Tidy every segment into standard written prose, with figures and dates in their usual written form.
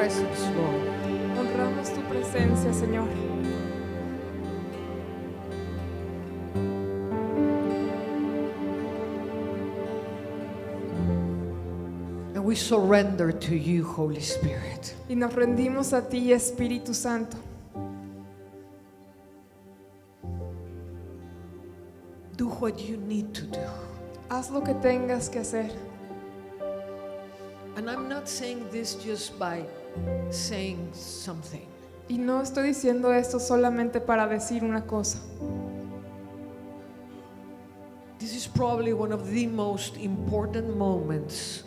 presence, Lord. Honramos tu presencia, Señor. And we surrender to you, Holy Spirit. Y nos rendimos a ti, Espíritu Santo. Do what you need to do. Haz lo que tengas que hacer. And I'm not saying this just by saying something. Y no estoy diciendo esto solamente para decir una cosa. This is probably one of the most important moments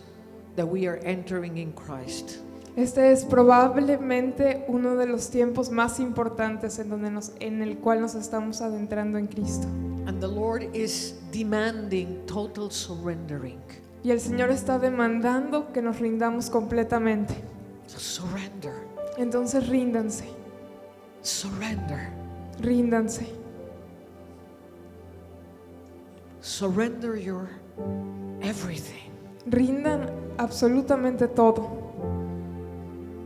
that we are entering in Christ. Este es probablemente uno de los tiempos más importantes en el cual nos estamos adentrando en Cristo. And the Lord is demanding total surrendering. Y el Señor está demandando que nos rindamos completamente. So surrender. Entonces ríndanse, Surrender. ríndanse. Surrender your everything. Rindan absolutamente todo.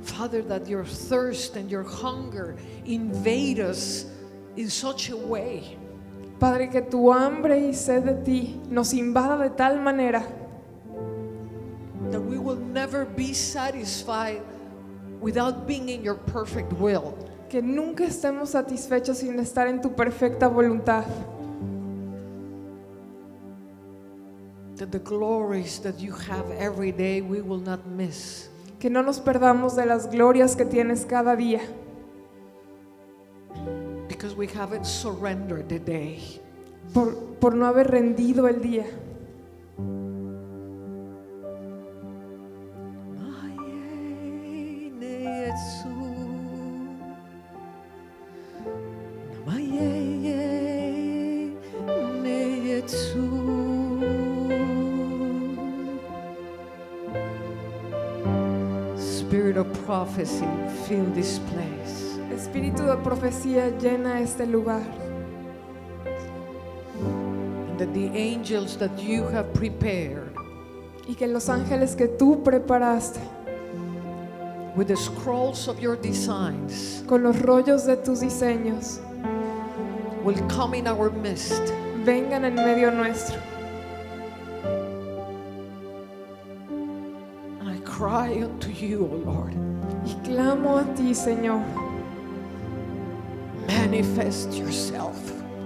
Father, that your thirst and your hunger invade us in such a way Padre, que tu hambre y sed de ti nos invada de tal manera that we will never be satisfied without being in your perfect will. que nunca estemos satisfechos sin estar en tu perfecta voluntad. That the glories that you have every day we will not miss. Que no nos perdamos de las glorias que tienes cada día, Because we haven't surrendered the day. por no haber rendido el día. Spirit of prophecy, fill this place. Espíritu de profecía llena este lugar. And that the angels that you have prepared Y que los ángeles que tú preparaste with the scrolls of your designs con los rollos de tus diseños will come in our midst. vengan en medio nuestro. And I cry unto you, O Lord, Y clamo a ti, Señor, manifest yourself.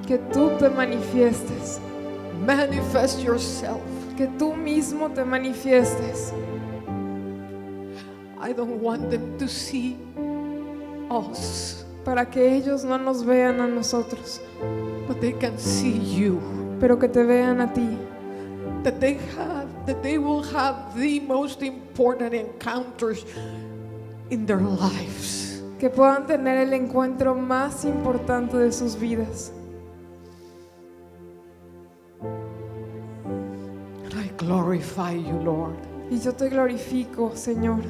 que tú te manifiestes, Manifest yourself. que tú mismo te manifiestes. I don't want them to see us, Para que ellos no nos vean a nosotros, but they can see you. pero que te vean a ti. That they will have the most important encounters in their lives. Que puedan tener el encuentro más importante de sus vidas. And I glorify you, Lord. Y yo te glorifico, Señor,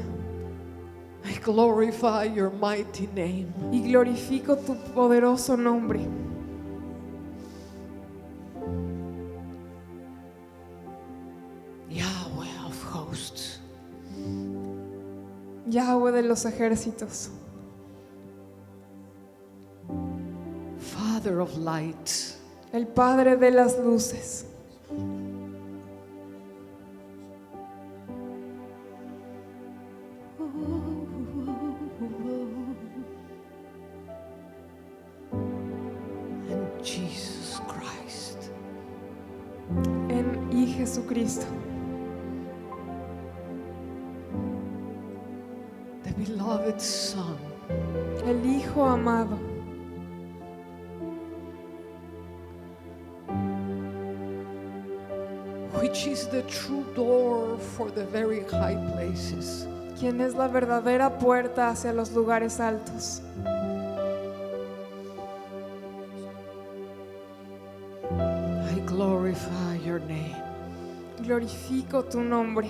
I glorify your mighty name. y glorifico tu poderoso nombre. Yahweh of hosts. Yahweh de los ejércitos, Father of lights. el Padre de las luces, And Jesus Christ. y Jesucristo, The beloved Son. el Hijo amado, Which is the true door for the very high places. quien es la verdadera puerta hacia los lugares altos. I glorify your name. Glorifico tu nombre.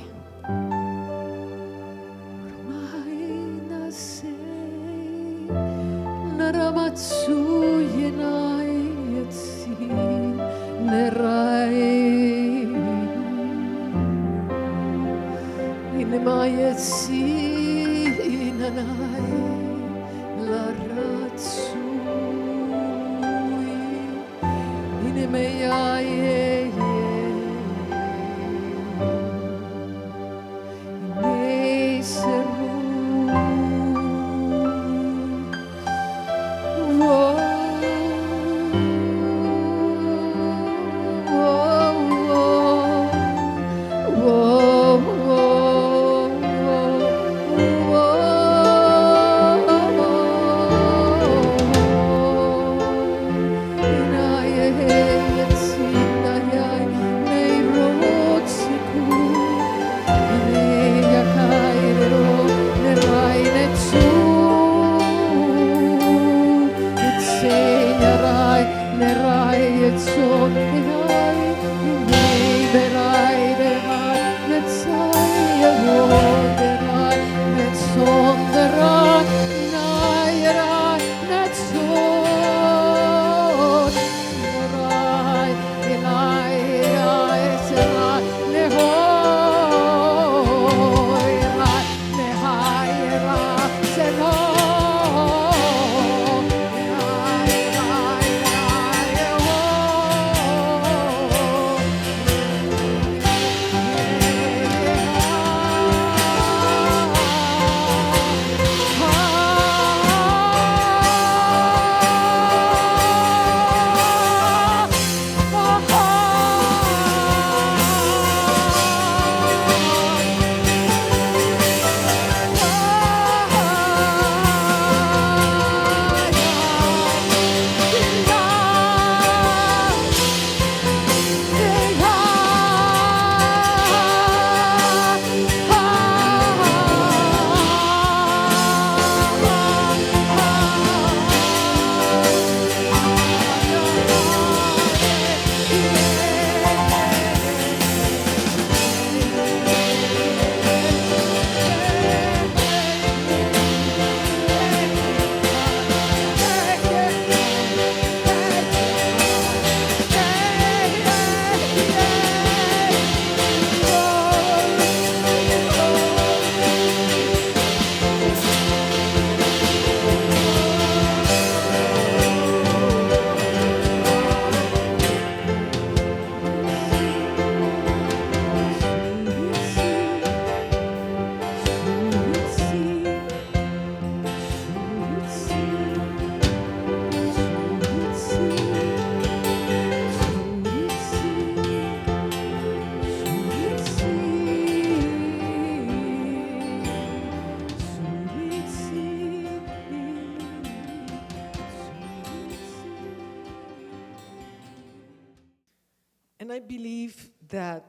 And I believe that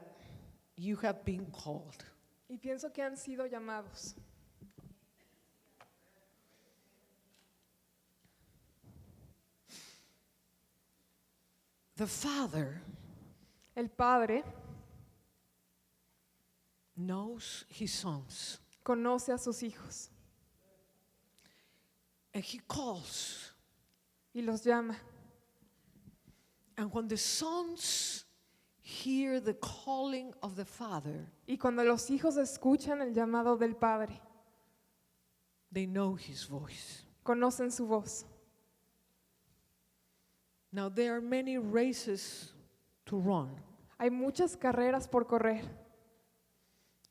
you have been called. Y pienso que han sido llamados. The Father El Padre knows his sons, conoce a sus hijos and he calls. y los llama. And when the sons hear the calling of the Father, Y cuando los hijos escuchan el llamado del Padre, they know his voice. conocen su voz. Now there are many races to run, Hay muchas carreras por correr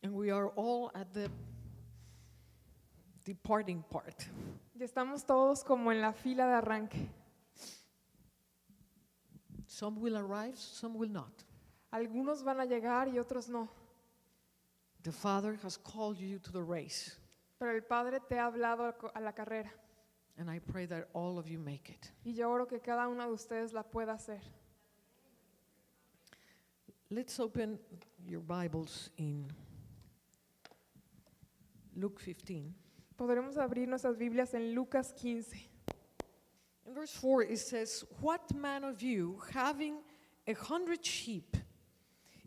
and we are all at the departing part. y estamos todos como en la fila de arranque. Some will arrive, some will not. Algunos van a llegar y otros no, The Father has called you to the race, pero el Padre te ha hablado a la carrera and I pray that all of you make it. y yo oro que cada uno de ustedes la pueda hacer. Let's open your Bibles in Luke 15. Podremos abrir nuestras Biblias en Lucas 15. In verse 4 it says, "What man of you, having 100 sheep,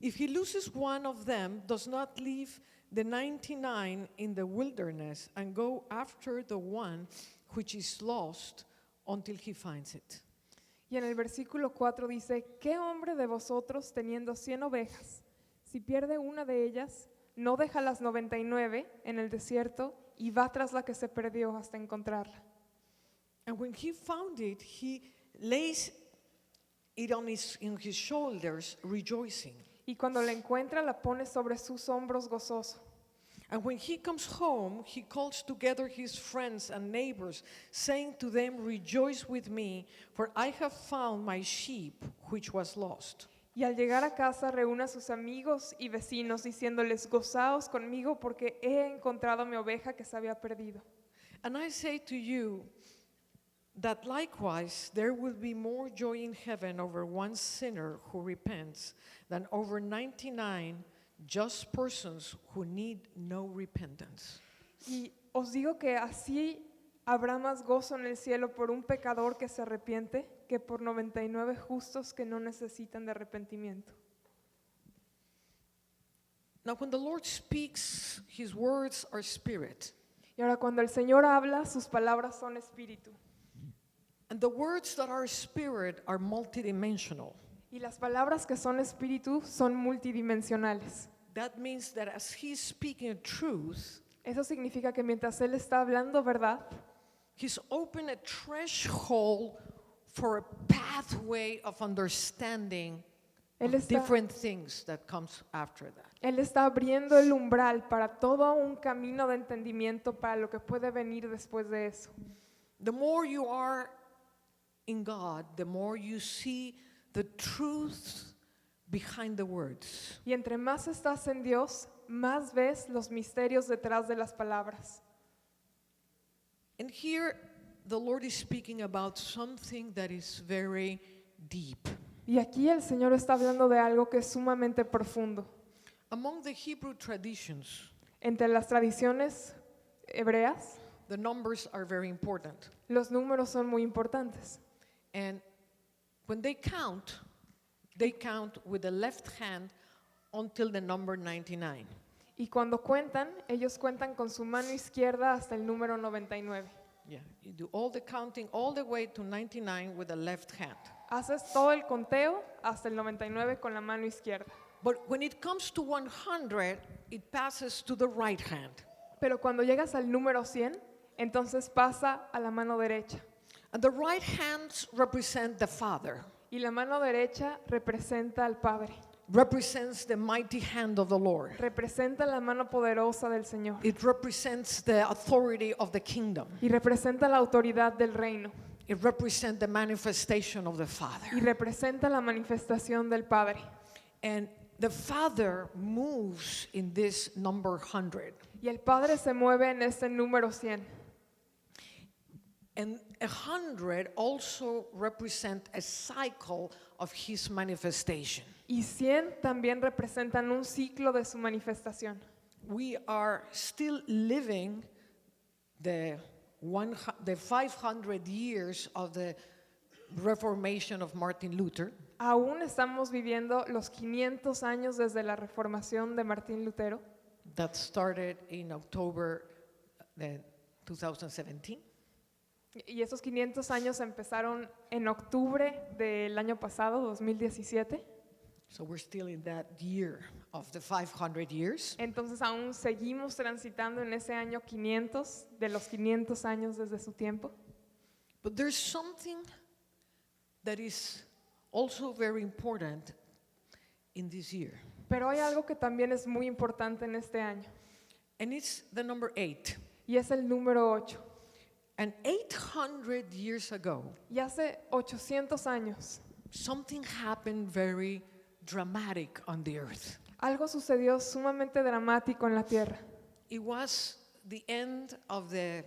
if he loses one of them, does not leave the 99 in the wilderness and go after the one which is lost until he finds it?" Y en el versículo 4 dice, ¿qué hombre de vosotros teniendo 100 ovejas, si pierde una de ellas, no deja las 99 en el desierto y va tras la que se perdió hasta encontrarla. And when he found it, he lays it on in his shoulders, rejoicing. Y cuando la encuentra, la pone sobre sus hombros gozoso. And when he comes home, he calls together his friends and neighbors, saying to them, "Rejoice with me, for I have found my sheep which was lost." Y al llegar a casa reúne a sus amigos y vecinos diciéndoles, gozaos conmigo porque he encontrado mi oveja que se había perdido. And I say to you that likewise there will be more joy in heaven over one sinner who repents than over 99 just persons who need no repentance. Y os digo que así habrá más gozo en el cielo por un pecador que se arrepiente que por 99 justos que no necesitan de arrepentimiento. Now when the Lord speaks, his words are spirit. Y ahora cuando el Señor habla, sus palabras son espíritu. And the words that are spirit are multidimensional. Y las palabras que son espíritu son multidimensionales. That means that as he's speaking truth, Eso significa que mientras Él está hablando verdad, he's opened a threshold for a pathway of understanding Él of está- different things that comes after that. Él está abriendo el umbral para todo un camino de entendimiento para lo que puede venir después de eso. The more you are in God, the more you see the truth behind the words. Y entre más estás en Dios, más ves los misterios detrás de las palabras. And here the Lord is speaking about something that is very deep. Y aquí el Señor está hablando de algo que es sumamente profundo. Among the Hebrew traditions, Entre las tradiciones hebreas, the numbers are very important. los números son muy importantes. And when they count with the left hand until the number 99. Y cuando cuentan, ellos cuentan con su mano izquierda hasta el número 99. Yeah, you do all the counting all the way to 99 with the left hand. Haces todo el conteo hasta el 99 con la mano izquierda. But when it comes to 100, it passes to the right hand. Pero cuando llegas al número 100, entonces pasa a la mano derecha. And the right hands represent the Father, Y la mano derecha representa al Padre. represents the mighty hand of the Lord. Representa la mano poderosa del Señor. It represents the authority of the kingdom. Y representa la autoridad del reino. It represents the manifestation of the Father. Y representa la manifestación del Padre. And the Father moves in this number 100. Y el Padre se mueve en este número 100. And 100 also represent a cycle of his manifestation. Y 100 también representan un ciclo de su manifestación. We are still living the 500 years of the Reformation of Martin Luther. Aún estamos viviendo los 500 años desde la reformación de Martín Lutero, That started in October 2017. y esos 500 años empezaron en octubre del año pasado, 2017. So we're still in that year of the 500 years. Entonces aún seguimos transitando en ese año 500, de los 500 años desde su tiempo. But there's something that is also very important in this year. Pero hay algo que también es muy importante en este año, And it's the number 8. y es el número 8. And 800 years ago, Y hace 800 años, something happened very dramatic on the earth. algo sucedió sumamente dramático en la tierra. It was the end of the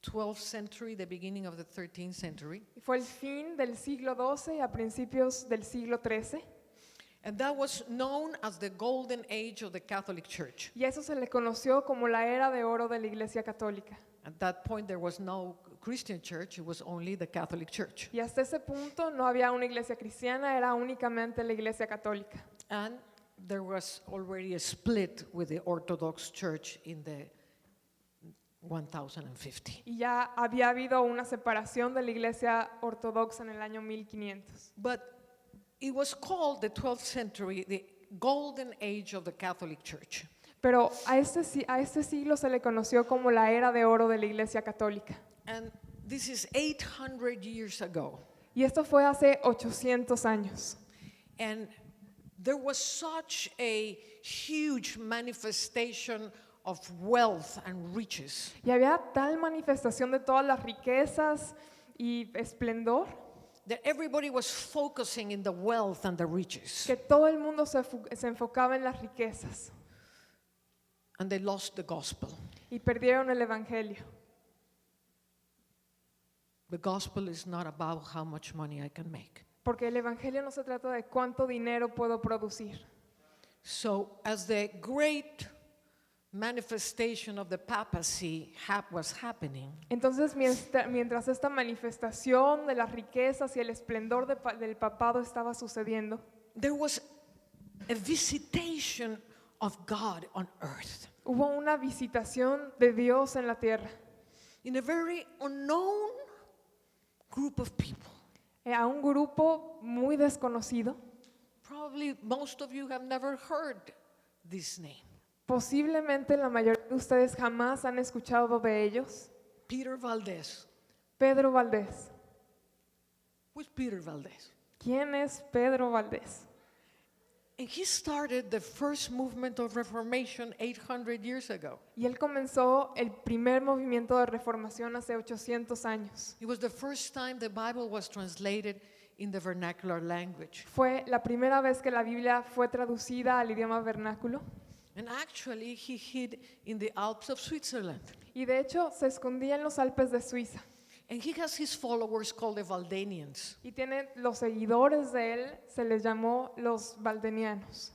12th century, the beginning of the 13th century. Fue el fin del siglo XII a principios del siglo XIII. And that was known as the golden age of the Catholic Church. Y a eso se le conoció como la era de oro de la Iglesia Católica. At that point, there was no Christian church, it was only the Catholic Church. Y hasta ese punto no había una iglesia cristiana, era únicamente la Iglesia Católica. And there was already a split with the Orthodox Church in the 1050. Y ya había habido una separación de la Iglesia Ortodoxa en el año 1500. But it was called the 12th century, the golden age of the Catholic Church. Pero a este siglo se le conoció como la era de oro de la Iglesia Católica. And this is 800 years ago. Y esto fue hace 800 años. And there was such a huge manifestation of wealth and riches Y había tal manifestación de todas las riquezas y esplendor that everybody was focusing in the wealth and the riches. que todo el mundo se enfocaba en las riquezas And they lost the gospel. y perdieron el evangelio. The gospel is not about how much money I can make. Porque el evangelio no se trata de cuánto dinero puedo producir. So as the great manifestation of the papacy was happening, Entonces, mientras esta manifestación de las riquezas y el esplendor del papado estaba sucediendo, there was a visitation of God on earth hubo una visitación de Dios en la tierra in a very unknown group of people. a un grupo muy desconocido. Probably most of you have never heard this name. Posiblemente la mayoría de ustedes jamás han escuchado de ellos. Peter Valdez. Pedro Valdés. Who's Peter Valdez? ¿Quién es Pedro Valdés? And he started the first movement of Reformation 800 years ago. Y él comenzó el primer movimiento de reformación hace 800 años. It was the first time the Bible was translated in the vernacular language. Fue la primera vez que la Biblia fue traducida al idioma vernáculo. And actually, he hid in the Alps of Switzerland. Y de hecho se escondía en los Alpes de Suiza. And he has his followers called the Valdenians. Y tiene los seguidores de él, se les llamó los valdenianos.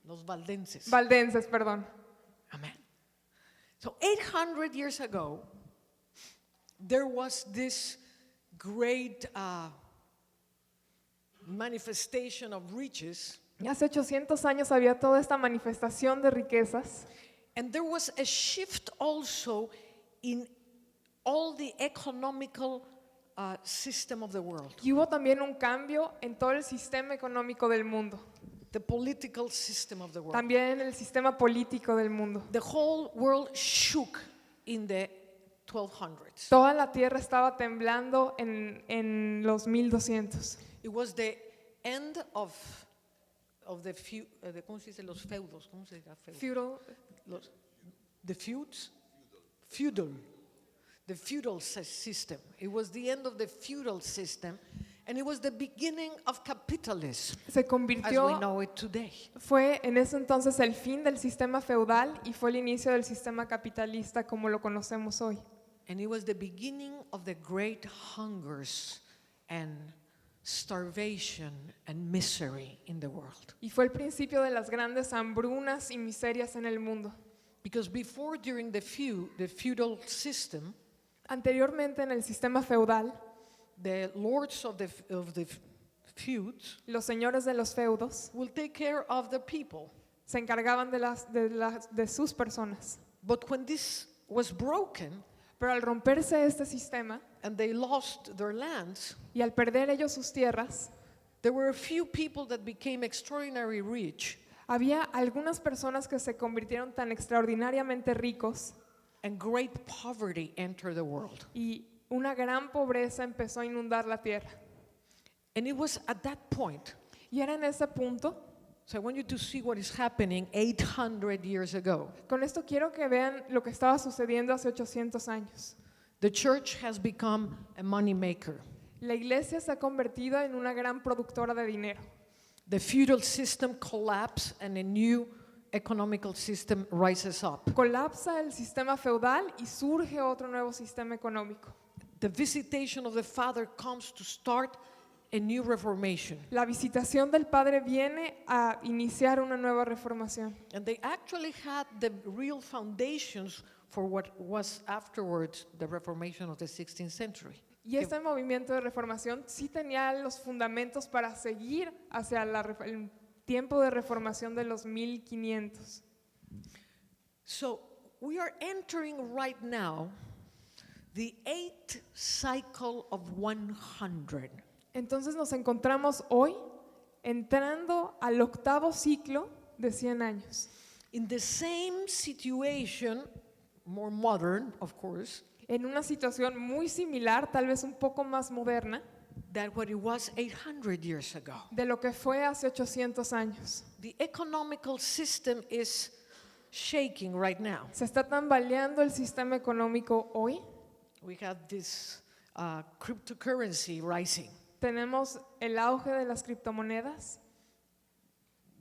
Los valdenses. Valdenses, perdón. Amen. So 800 years ago, there was this great manifestation of riches, Y hace 800 años había toda esta manifestación de riquezas. and there was a shift also in all the economical system of the world, Y hubo también un cambio en todo el sistema económico del mundo. the political system of the world. También en el sistema político del mundo. The whole world shook in the 1200s. Toda la tierra estaba temblando en los 1200. It was the end of the ¿cómo se dice? Los feudos. ¿Cómo se dice feudo? Feudal. The feuds? Feudal. The feudal system. It was the end of the feudal system, and it was the beginning of capitalism Se as we convirtió, know it today. fue en ese entonces el fin del sistema feudal y fue el inicio del sistema capitalista como lo conocemos hoy. And it was the beginning of the great hungers and starvation and misery in the world. Y fue el principio de las grandes hambrunas y miserias en el mundo. Because before, during the feudal system, Anteriormente en el sistema feudal, the lords of the feuds los señores de los feudos will take care of the people. se encargaban de sus personas. But when this was broken Pero al romperse este sistema and they lost their lands, y al perder ellos sus tierras, there were a few people that became extraordinarily rich, había algunas personas que se convirtieron tan extraordinariamente ricos and great poverty entered the world. y una gran pobreza empezó a inundar la tierra. And it was at that point, Y era en ese punto, so I want you to see what is happening 800 years ago. con esto quiero que vean lo que estaba sucediendo hace 800 años. The church has become a money maker. La iglesia se ha convertido en una gran productora de dinero. The feudal system collapsed and a new economical system rises up. Colapsa el sistema feudal y surge otro nuevo sistema económico. The visitation of the Father comes to start a new reformation. La visitación del Padre viene a iniciar una nueva reformación. And they actually had the real foundations for what was afterwards the Reformation of the 16th century. Y este movimiento de reformación sí tenía los fundamentos para seguir hacia el tiempo de reformación de los 1500. So we are entering right now the 8th cycle of 100. Entonces nos encontramos hoy entrando al octavo ciclo de 100 años. In the same situation, more modern, of course, En una situación muy similar, tal vez un poco más moderna, than what it was 800 years ago. de lo que fue hace 800 años. The economical system is shaking right now. Se está tambaleando el sistema económico hoy. We have this cryptocurrency rising. Tenemos el auge de las criptomonedas.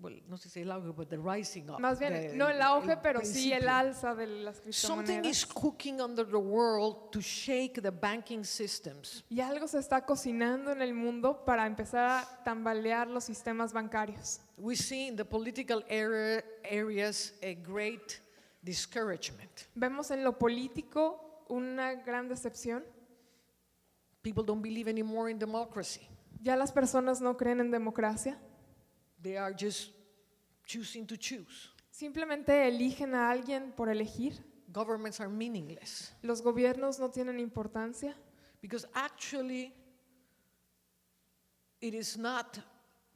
Well, no sé si el auge, but the rising up. Más bien, no el auge, pero sí el alza de las Something is criptomonedas. cooking under the world to shake the banking systems. Y algo se está cocinando en el mundo para empezar a tambalear los sistemas bancarios. We see in the political areas a great discouragement. Vemos en lo político una gran decepción. People don't believe anymore in democracy. Ya las personas no creen en democracia. They are just choosing to choose. Simplemente eligen a alguien por elegir. Governments are meaningless Los gobiernos no tienen importancia because actually it is not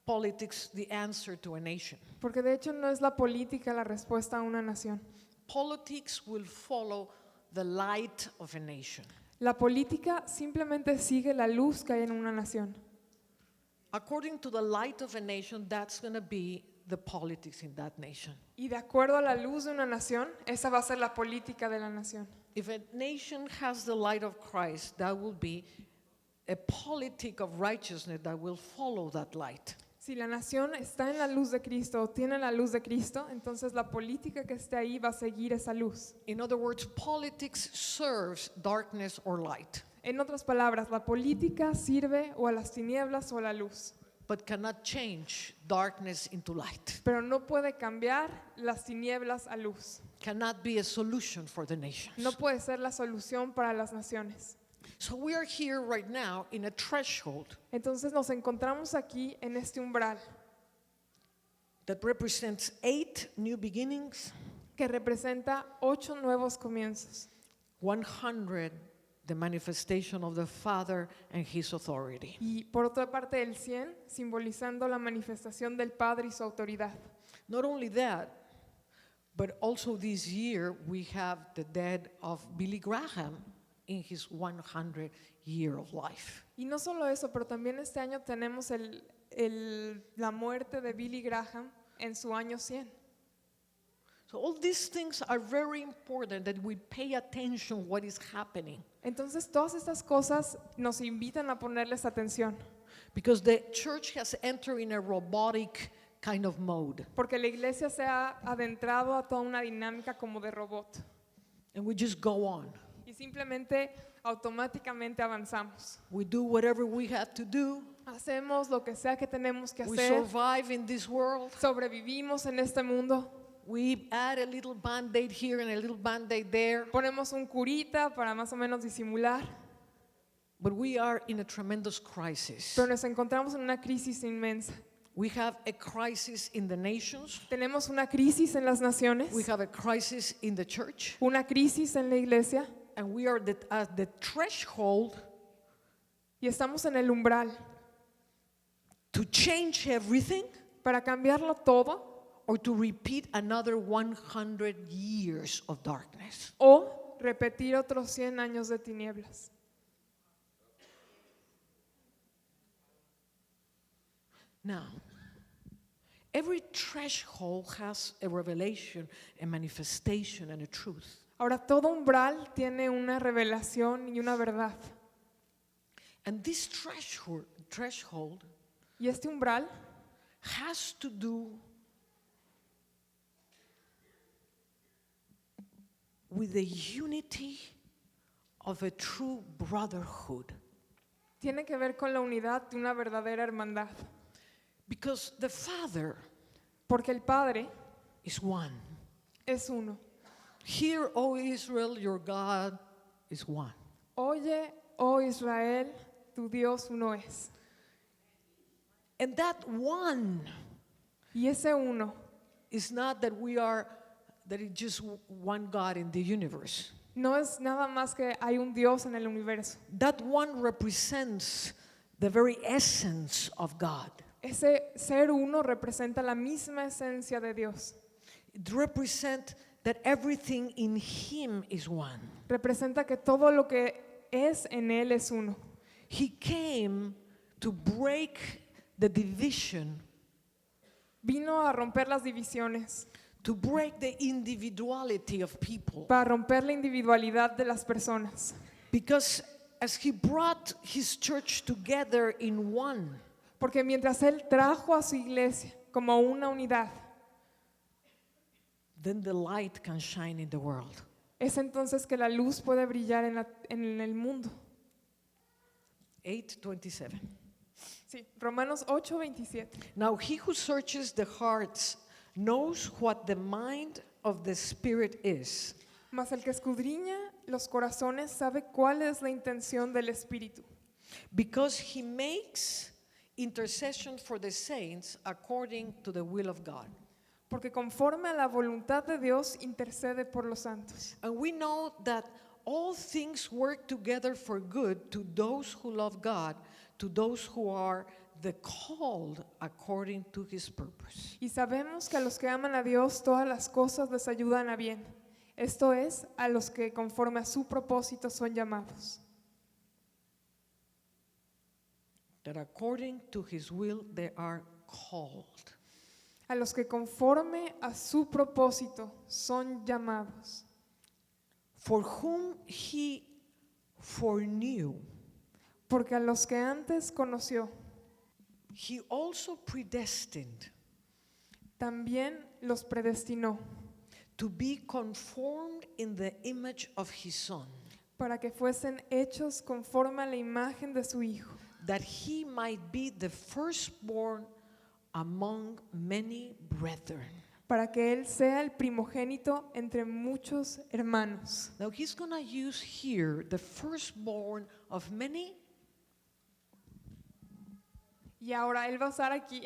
politics the answer to a nation. porque de hecho no es la política la respuesta a una nación. Politics will follow the light of a nation. La política simplemente sigue la luz que hay en una nación. According to the light of a nation, that's going to be the politics in that nation. Y de acuerdo a la luz de una nación, esa va a ser la política de la nación. If a nation has the light of Christ, that will be a politic of righteousness that will follow that light. Si la nación está en la luz de Cristo o tiene la luz de Cristo, entonces la política que esté ahí va a seguir esa luz. In other words, politics serves darkness or light, En otras palabras, la política sirve o a las tinieblas o a la luz, but cannot change darkness into light. pero no puede cambiar las tinieblas a luz. Cannot be a solution for the nations. No puede ser la solución para las naciones. So we are here right now in a threshold Entonces nos encontramos aquí en este umbral that represents 8 new beginnings, que representa 8 nuevos comienzos. 100 the manifestation of the Father and His authority. Y por otra parte el 100 simbolizando la manifestación del Padre y su autoridad. Not only that, but also this year we have the death of Billy Graham in his 100 year of life. Y no solo eso, pero también este año tenemos la muerte de Billy Graham en su año 100. So all these things are very important that we pay attention what is happening, Entonces todas estas cosas nos invitan a ponerles atención, because the church has entered in a robotic kind of mode, porque la iglesia se ha adentrado a toda una dinámica como de robot and we just go on. y simplemente automáticamente avanzamos. We do whatever we have to do. Hacemos lo que sea que tenemos que We hacer, survive in this world. sobrevivimos en este mundo, We add a little band-aid here and a little band-aid there, ponemos un curita para más o menos disimular, but we are in a tremendous crisis. pero nos encontramos en una crisis inmensa. We have a crisis in the nations. Tenemos una crisis en las naciones, We have a crisis in the church, una crisis en la iglesia and we are at the threshold y estamos en el umbral to change everything para cambiarlo todo or to repeat another 100 years of darkness. o repetir otros 100 años de tinieblas. Now, every threshold has a revelation, a manifestation, and a truth. Ahora, todo umbral tiene una revelación y una verdad. And this threshold Y este umbral has to do with the unity of a true brotherhood. tiene que ver con la unidad de una verdadera hermandad. Because the Father Porque el Padre is one. es uno. Hear, O Israel, your God is one. Oye, oh Israel, tu Dios uno es. And that one Y ese uno is not that it's just one God in the universe. no es nada más que hay un Dios en el universo. That one represents the very essence of God. Ese ser uno representa la misma esencia de Dios. It represents that everything in him is one. Representa que todo lo que es en Él es uno. He came to break the division, Vino a romper las divisiones, to break the individuality of people. para romper la individualidad de las personas. Because as he brought his church together in one, Porque mientras Él trajo a su iglesia como una unidad, then the light can shine in the world. es entonces que la luz puede brillar en el mundo. 8:27. Sí, Romanos 8:27. Now he who searches the hearts knows what the mind of the Spirit is, Mas el que escudriña los corazones sabe cuál es la intención del Espíritu, because he makes intercession for the saints according to the will of God. porque conforme a la voluntad de Dios intercede por los santos. And we know that all things work together for good to those who love God, to those who are the called according to his purpose. Y sabemos que a los que aman a Dios todas las cosas les ayudan a bien. Esto es, a los que conforme a su propósito son llamados. That according to his will they are called. A los que conforme a su propósito son llamados. For whom he foreknew, Porque a los que antes conoció, he also predestined también los predestinó to be conformed in the image of his Son, para que fuesen hechos conforme a la imagen de su Hijo, that he might be the firstborn among many brethren. para que Él sea el primogénito entre muchos hermanos. Now he's going to use here the firstborn of many. Y ahora Él va a usar aquí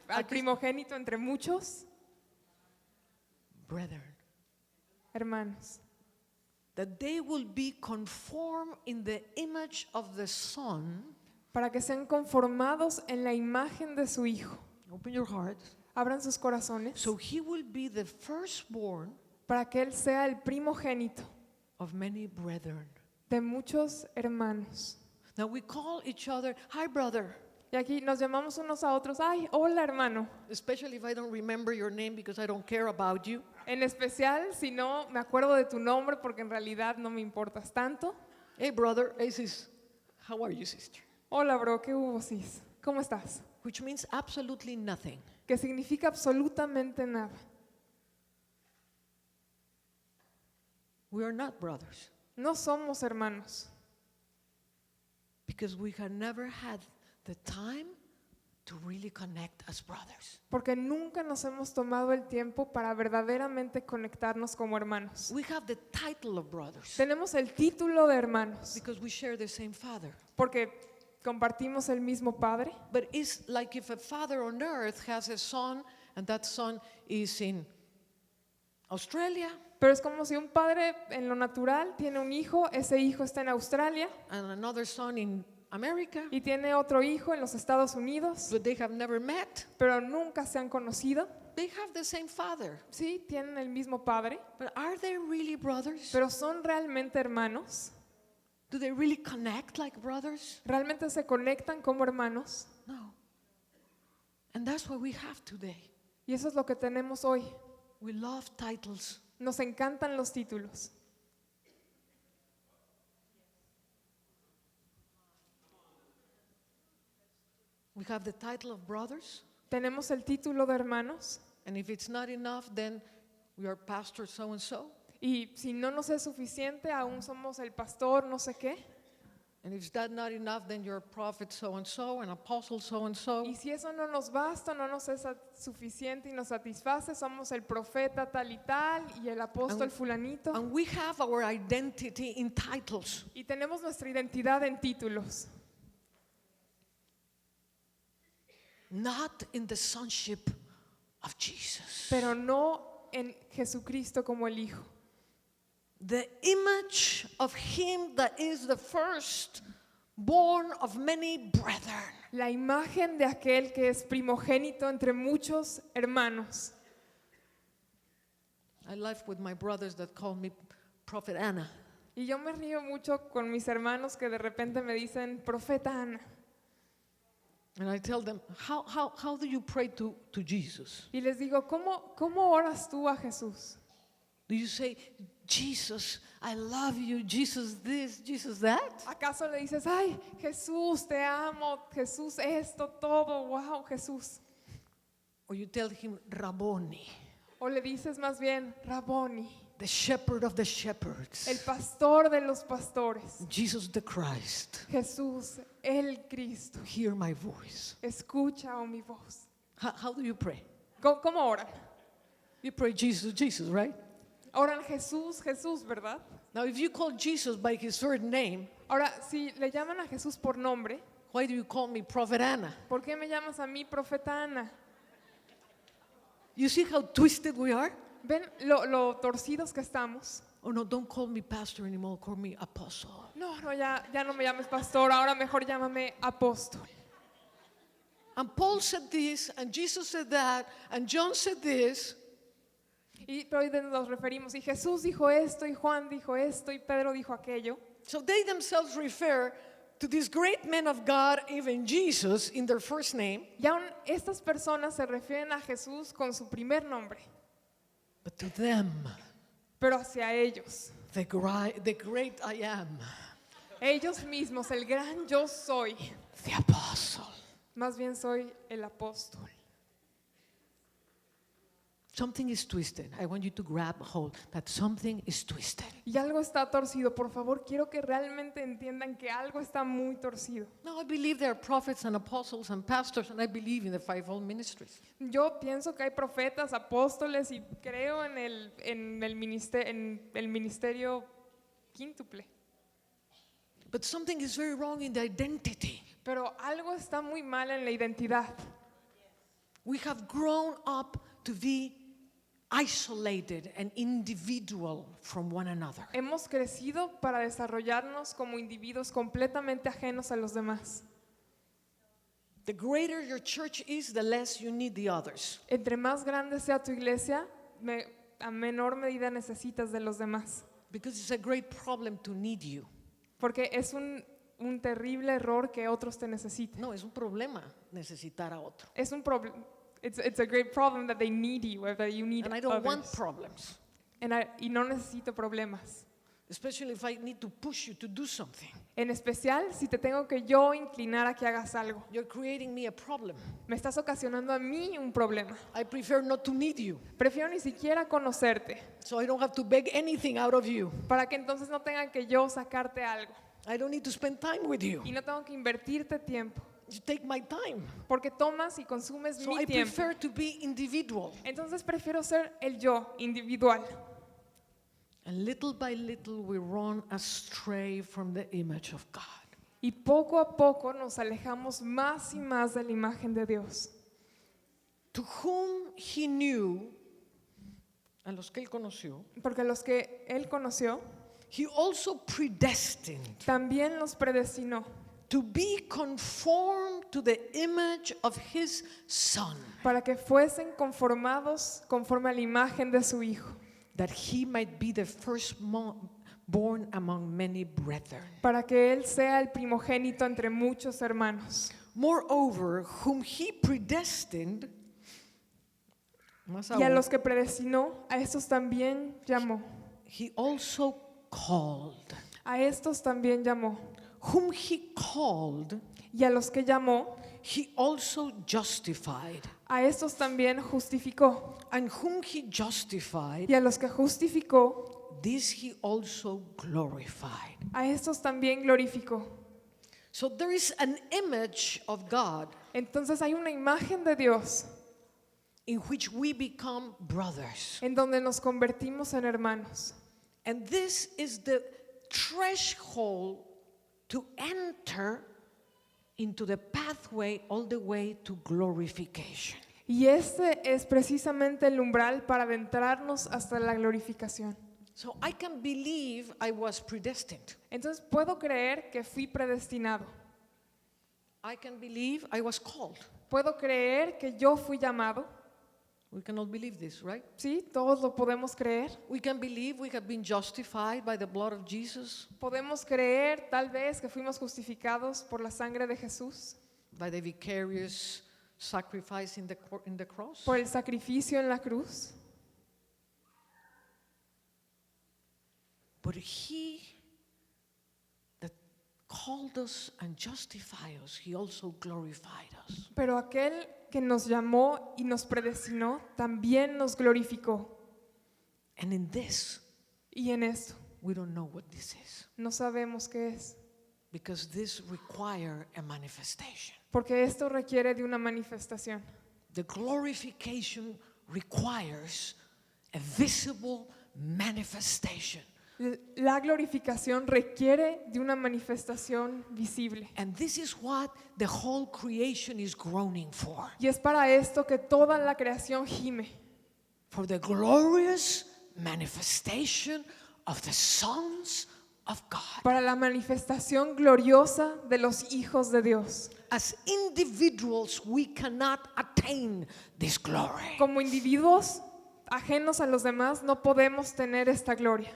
al primogénito entre muchos Brethren, hermanos, that they will be conformed in the image of the Son. para que sean conformados en la imagen de su Hijo. Open your hearts. Abran sus corazones So he will be the firstborn para que Él sea el primogénito of many brethren. de muchos hermanos. Now we call each other, hi brother, Y aquí nos llamamos unos a otros, ay, hola hermano. especially if I don't remember your name because I don't care about you. En especial si no me acuerdo de tu nombre porque en realidad no me importas tanto. Hey brother, hey sis, how are you sister? Hola bro, ¿qué hubo sis? ¿Cómo estás? Which means absolutely nothing. Que significa absolutamente nada. We are not brothers No somos hermanos because we have never had the time to really connect as brothers. porque nunca nos hemos tomado el tiempo para verdaderamente conectarnos como hermanos. We have the title of brothers Tenemos el título de hermanos because we share the same father. porque compartimos el mismo Padre, But it's like if a father on earth has a son and that son is in Australia pero es como si un padre en lo natural tiene un hijo, ese hijo está en Australia and another son in America, y tiene otro hijo en los Estados Unidos, but they have never met. pero nunca se han conocido. They have the same father. Sí, tienen el mismo Padre, But are they really brothers? pero ¿son realmente hermanos? Do they really connect like brothers? ¿Realmente se conectan como hermanos? No. And that's what we have today. Y eso es lo que tenemos hoy. We love titles. Nos encantan los títulos. We have the title of brothers, Tenemos el título de hermanos and if it's not enough, then we are pastor so and so. y si no nos es suficiente, aún somos el pastor no sé qué. And if that's not enough, then you're prophet so and so, and apostle so and so. Y si eso no nos basta, no nos es suficiente y nos satisface, somos el profeta tal y tal y el apóstol fulanito. And we have our identity in titles. Y tenemos nuestra identidad en títulos, Not in the sonship of Jesus. pero no en Jesucristo como el Hijo. The image of him that is the first born of many brethren. la imagen de aquel que es primogénito entre muchos hermanos. I laugh with my brothers that call me Prophet Anna. Y yo me río mucho con mis hermanos que de repente me dicen, profeta Ana. And I tell them, how do you pray to Jesus? Y les digo, ¿cómo oras tú a Jesús? Do you say, Jesus, I love you, Jesus this, Jesus that? ¿Acaso le dices, ay, Jesús, te amo, Jesús esto, todo, wow, Jesús? Or you tell him, Rabboni, O le dices más bien, Raboni, the shepherd of the shepherds, el pastor de los pastores, Jesus the Christ, Jesús, el Cristo, hear my voice. escucha mi voz. How do you pray? ¿Cómo oran? You pray Jesus, Jesus, right? Oran Jesús, Jesús, ¿verdad? Now, if you call Jesus by his third name, Ahora, si le llaman a Jesús por nombre, why do you call me Prophet Anna? ¿por qué me llamas a mí profeta Ana? You see how twisted we are? ¿Ven lo torcidos que estamos? Oh no, don't call me pastor anymore, call me apostle. No, ya no me llames pastor, ahora mejor llámame apóstol. And Paul said this, and Jesus said that, and John said this. Pero hoy nos referimos, y Jesús dijo esto, y Juan dijo esto, y Pedro dijo aquello. So they themselves refer to this great man of God, even Jesus, in their first name. Y aún estas personas se refieren a Jesús con su primer nombre, But to them, pero hacia ellos, the great I am, ellos mismos, el gran yo soy, the apostle. más bien soy el apóstol. Something is twisted. I want you to grab hold that something is twisted. Y algo está torcido, por favor, quiero que realmente entiendan que algo está muy torcido. No, I believe there are prophets and apostles and pastors, and I believe in the fivefold ministries. Yo pienso que hay profetas, apóstoles y creo en el ministerio quíntuple. But something is very wrong in the identity. Pero algo está muy mal en la identidad. We have grown up to be isolated and individual from one another. Hemos crecido para desarrollarnos como individuos completamente ajenos a los demás. The greater your church is, the less you need the others. Entre más grande sea tu iglesia, a menor medida necesitas de los demás. Because it's a great problem to need you. Porque es un terrible error que otros te necesiten. No, es un problema necesitar a otro. Es un problema. It's a great problem that they need you, or that you need And I don't want others. problems. Y no necesito problemas. Especially if I need to push you to do something. En especial si te tengo que yo inclinar a que hagas algo. You're creating me a problem. Me estás ocasionando a mí un problema. I prefer not to need you, Prefiero ni siquiera conocerte, so I don't have to beg anything out of you. para que entonces no tenga que yo sacarte algo. I don't need to spend time with you. Y no tengo que invertirte tiempo. You take my time. Porque tomas y consumes So mi I tiempo. prefer to be individual. Entonces prefiero ser el yo individual. And little by little we run astray from the image of God. Y poco a poco nos alejamos más y más de la imagen de Dios. To whom he knew, a los que él conoció, Porque los que Él conoció, he also predestined también los predestinó to be conformed to the image of his Son, para que fuesen conformados conforme a la imagen de su Hijo, that he might be the firstborn among many brethren. para que Él sea el primogénito entre muchos hermanos. Moreover, whom he predestined, más Y a aún, los que predestinó, a estos también llamó. he also called. A estos también llamó. Whom he called, Y a los que llamó, he also justified. a estos también justificó. And whom he justified, Y a los que justificó, this he also glorified. a estos también glorificó. So there is an image of God Entonces hay una imagen de Dios in which we become brothers. en donde nos convertimos en hermanos. And this is the threshold to enter into the pathway all the way to glorification. Y este es precisamente el umbral para adentrarnos hasta la glorificación. So I can believe I was predestined. Entonces puedo creer que fui predestinado. I can believe I was called. Puedo creer que yo fui llamado. We can all believe this, right? Sí, todos lo podemos creer. We can believe we have been justified by the blood of Jesus, Podemos creer tal vez que fuimos justificados por la sangre de Jesús, by the vicarious sacrifice in the cross. por el sacrificio en la cruz. But He that called us and justified us, He also glorified us. Pero aquel que nos llamó y nos predestinó también nos glorificó. And in this, Y en esto we don't know what this is, no sabemos qué es, because this require a manifestation. porque esto requiere de una manifestación. The glorification requires a visible manifestation. La glorificación requiere de una manifestación visible. And this is what the whole creation is groaning for. Y es para esto que toda la creación gime, For the glorious manifestation of the sons of God. para la manifestación gloriosa de los hijos de Dios. As individuals, we cannot attain this glory. Como individuos ajenos a los demás no podemos tener esta gloria,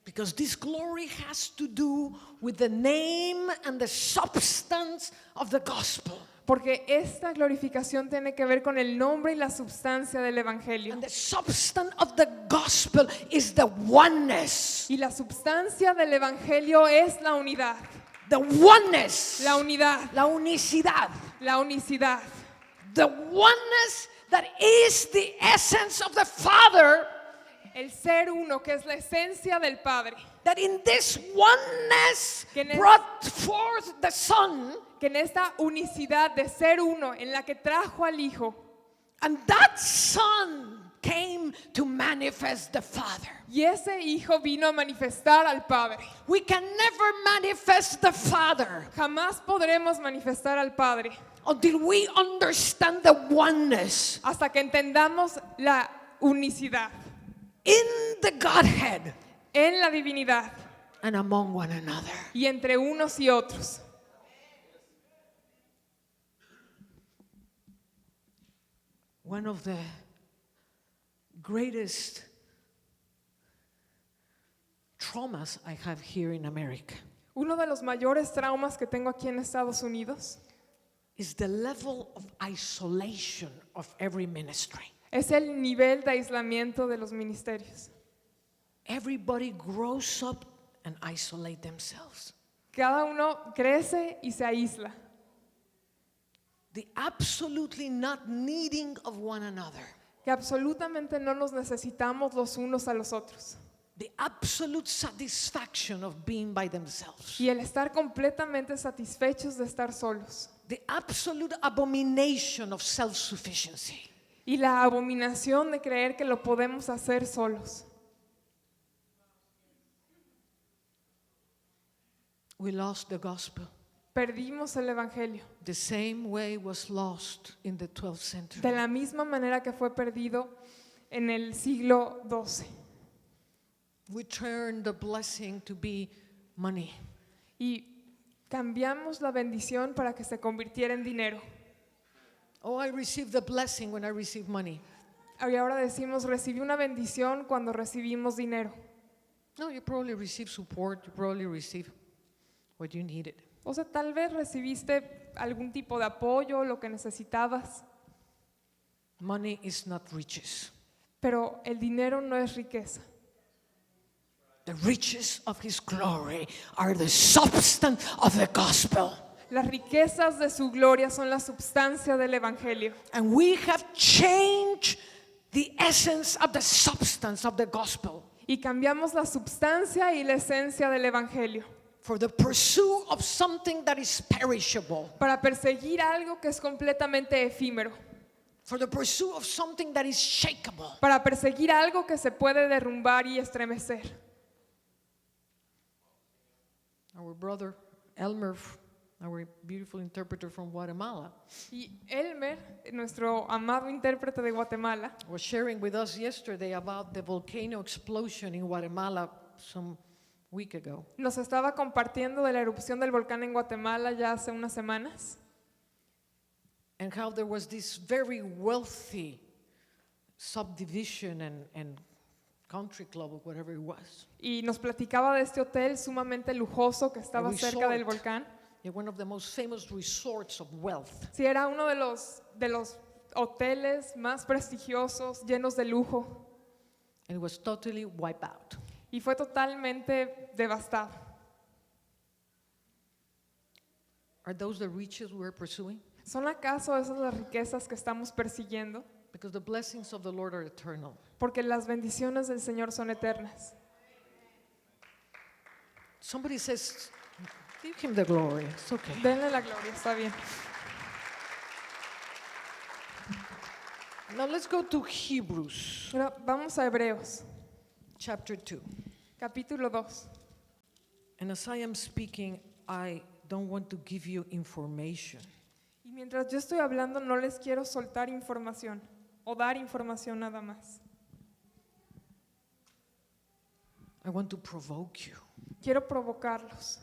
Because this glory has to do with the name and the substance of the gospel. porque esta glorificación tiene que ver con el nombre y la substancia del evangelio. And the substance of the gospel is the oneness. Y la substancia del evangelio es la unidad, The oneness. la unidad, La unicidad. la unicidad. The oneness that is the essence of the Father. El ser uno, que es la esencia del Padre, That in this oneness Que en es- brought forth the Son. que en esta unicidad de ser uno en la que trajo al Hijo, And that Son came to manifest the Father. y ese Hijo vino a manifestar al Padre. We can never manifest the Father Jamás podremos manifestar al Padre until we understand the oneness hasta que entendamos la unicidad in the Godhead en la divinidad and among one another. y entre unos y otros. One of the greatest traumas I have here in America Uno de los mayores traumas que tengo aquí en Estados Unidos is the level of isolation of every ministry. es el nivel de aislamiento de los ministerios. Everybody grows up and isolate themselves. Cada uno crece y se aísla. The absolutely not needing of one another. Que absolutamente no nos necesitamos los unos a los otros. The absolute satisfaction of being by themselves. Y el estar completamente satisfechos de estar solos. The absolute abomination of self-sufficiency. Y la abominación de creer que lo podemos hacer solos. We lost the gospel. Perdimos el evangelio. The same way was lost in the 12th century. De la misma manera que fue perdido en el siglo XII. We turned the blessing to be money. Y cambiamos la bendición para que se convirtiera en dinero. Oh, I received the blessing when I received money. Y ahora decimos, recibí una bendición cuando recibimos dinero. No, you probably received support. You probably received what you needed. O sea, tal vez recibiste algún tipo de apoyo, lo que necesitabas, Money is not riches. pero el dinero no es riqueza. The riches of His glory are the substance of the gospel. Las riquezas de su gloria son la substancia del evangelio. And we have changed the essence of the substance of the gospel Y cambiamos la substancia y la esencia del evangelio for the pursuit of something that is perishable, para perseguir algo que es completamente efímero, for the pursuit of something that is shakeable. para perseguir algo que se puede derrumbar y estremecer. Our brother Elmer, our beautiful interpreter from Guatemala, Y Elmer, nuestro amado intérprete de Guatemala, was sharing with us yesterday about the volcano explosion in Guatemala some week ago. Nos estaba compartiendo de la erupción del volcán en Guatemala ya hace unas semanas And how there was this very wealthy subdivision and country club or whatever it was. y nos platicaba de este hotel sumamente lujoso que estaba A cerca del resort. volcán. Yeah, one of the most famous resorts of wealth. Sí, era uno de los hoteles más prestigiosos, llenos de lujo, And it was totally wiped out. y fue totalmente devastado. Are those the riches we're pursuing? ¿Son acaso esas las riquezas que estamos persiguiendo? Because the blessings of the Lord are eternal. Porque las bendiciones del Señor son eternas. Somebody says, give him the glory. It's okay. Denle la gloria, está bien. Now let's go to Hebrews Ahora vamos a Hebreos, chapter 2. capítulo 2. And as I am speaking, I don't want to give you information. Y mientras yo estoy hablando, no les quiero soltar información o dar información nada más. I want to provoke you. Quiero provocarlos.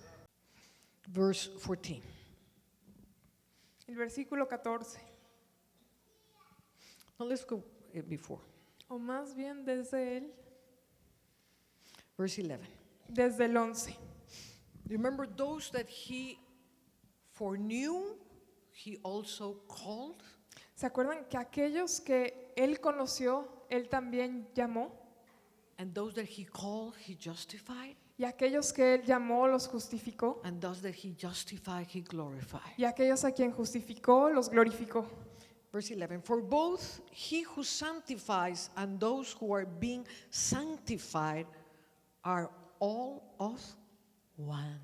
Verse 14. El versículo 14, Now let's go before. o más bien desde Verse 11. el 11. Remember those that he foreknew, he also called. ¿Se acuerdan que aquellos que él conoció, él también llamó? And those that he called, he justified. Y aquellos que él llamó, los justificó. And those that he justified, he glorified. Y aquellos a quien justificó, los glorificó. Verse 11. For both he who sanctifies and those who are being sanctified are all of one.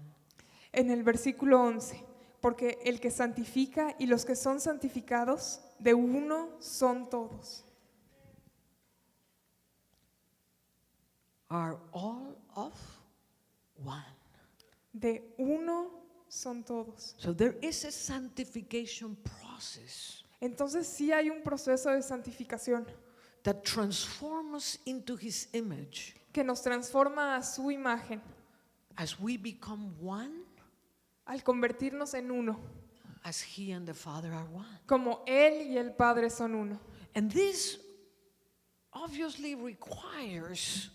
En el versículo 11, porque el que santifica y los que son santificados, de uno son todos. Are all of one. De uno son todos. So there is a sanctification process Entonces sí hay un proceso de santificación that transforms us into his image que nos transforma a su imagen as we become one, al convertirnos en uno, as he and the Father are one. como él y el Padre son uno. And this obviously requires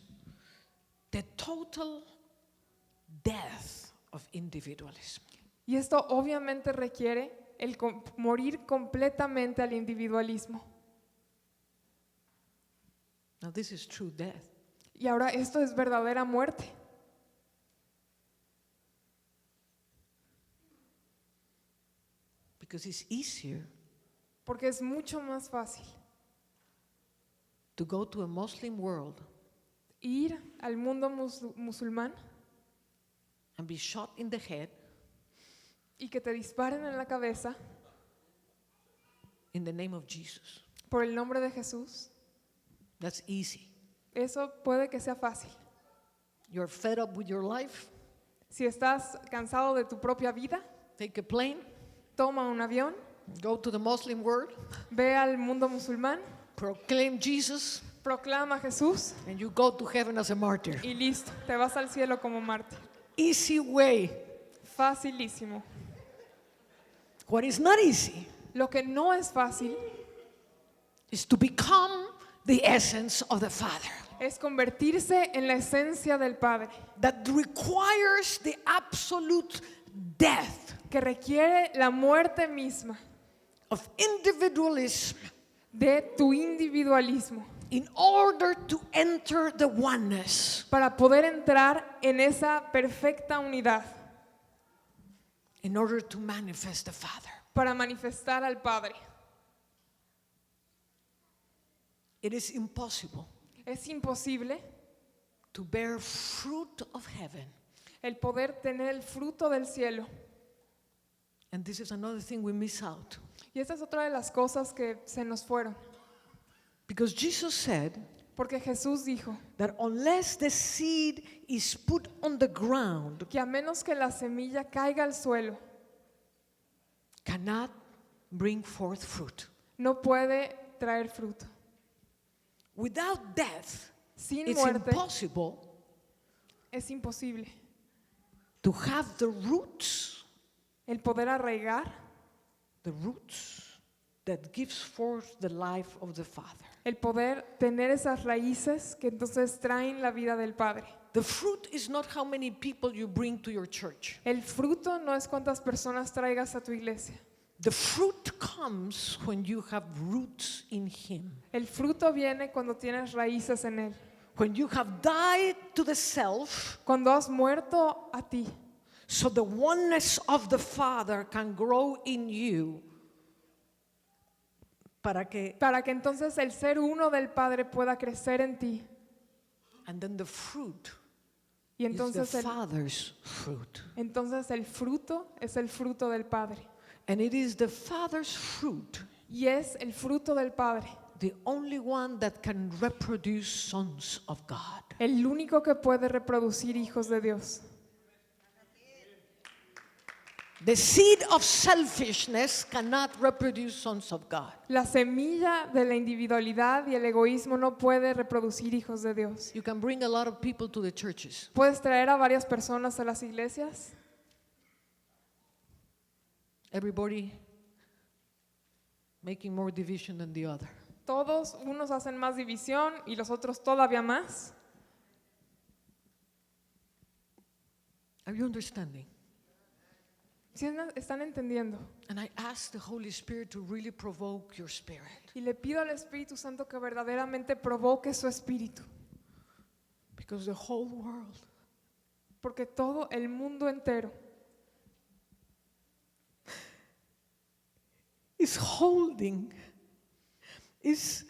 the total death of individualism. Y esto obviamente requiere el morir completamente al individualismo. Now this is true death. Y ahora esto es verdadera muerte. Because it's easier Porque es mucho más fácil to go to a Muslim world ir al mundo musulmán and be shot in the head y que te disparen en la cabeza in the name of Jesus. por el nombre de Jesús. That's easy. Eso puede que sea fácil. You're fed up with your life, Si estás cansado de tu propia vida, take a plane, toma un avión, go to the Muslim world, ve al mundo musulmán, proclaim Jesus, proclama a Jesús and you go to heaven as a martyr. y listo, te vas al cielo como mártir. Easy way. Facilísimo. What is not easy Lo que no es fácil is to become the essence of the Father. es convertirse en la esencia del Padre, That requires the absolute death que requiere la muerte misma of individualism de tu individualismo in order to enter the oneness, para poder entrar en esa perfecta unidad, in order to manifest the Father. para manifestar al Padre. It is impossible Es imposible to bear fruit of heaven. el poder tener el fruto del cielo. And this is another thing we miss out. Y esta es otra de las cosas que se nos fueron. Because Jesus said Porque Jesús dijo that unless the seed is put on the ground, que a menos que la semilla caiga al suelo, cannot bring forth fruit. no puede traer fruto. Without death, Sin it's muerte impossible Es imposible. To have the roots El poder arraigar, that gives forth the life of the Father. el poder tener esas raíces que entonces traen la vida del Padre. The fruit is not how many people you bring to your church. El fruto no es cuántas personas traigas a tu iglesia. The fruit comes when you have roots in Him. El fruto viene cuando tienes raíces en Él. When you have died to the self, Cuando has muerto a ti, so the oneness of the Father can grow in you. Para que, para que entonces el ser uno del Padre pueda crecer en ti. and then the fruit Y is the entonces Father's fruit. el fruto es el fruto del Padre. And it is the Father's fruit, Y es el fruto del Padre, the only one that can reproduce sons of God. el único que puede reproducir hijos de Dios. The seed of selfishness cannot reproduce sons of God. La semilla de la individualidad y el egoísmo no puede reproducir hijos de Dios. You can bring a lot of people to the churches. Puedes traer a varias personas a las iglesias, Everybody making more division than the other. todos, unos hacen más división y los otros todavía más. Are you understanding? ¿Sí están entendiendo? And I ask the Holy Spirit to really provoke your spirit. Y le pido al Espíritu Santo que verdaderamente provoque su espíritu, Because the whole world porque todo el mundo entero is holding, is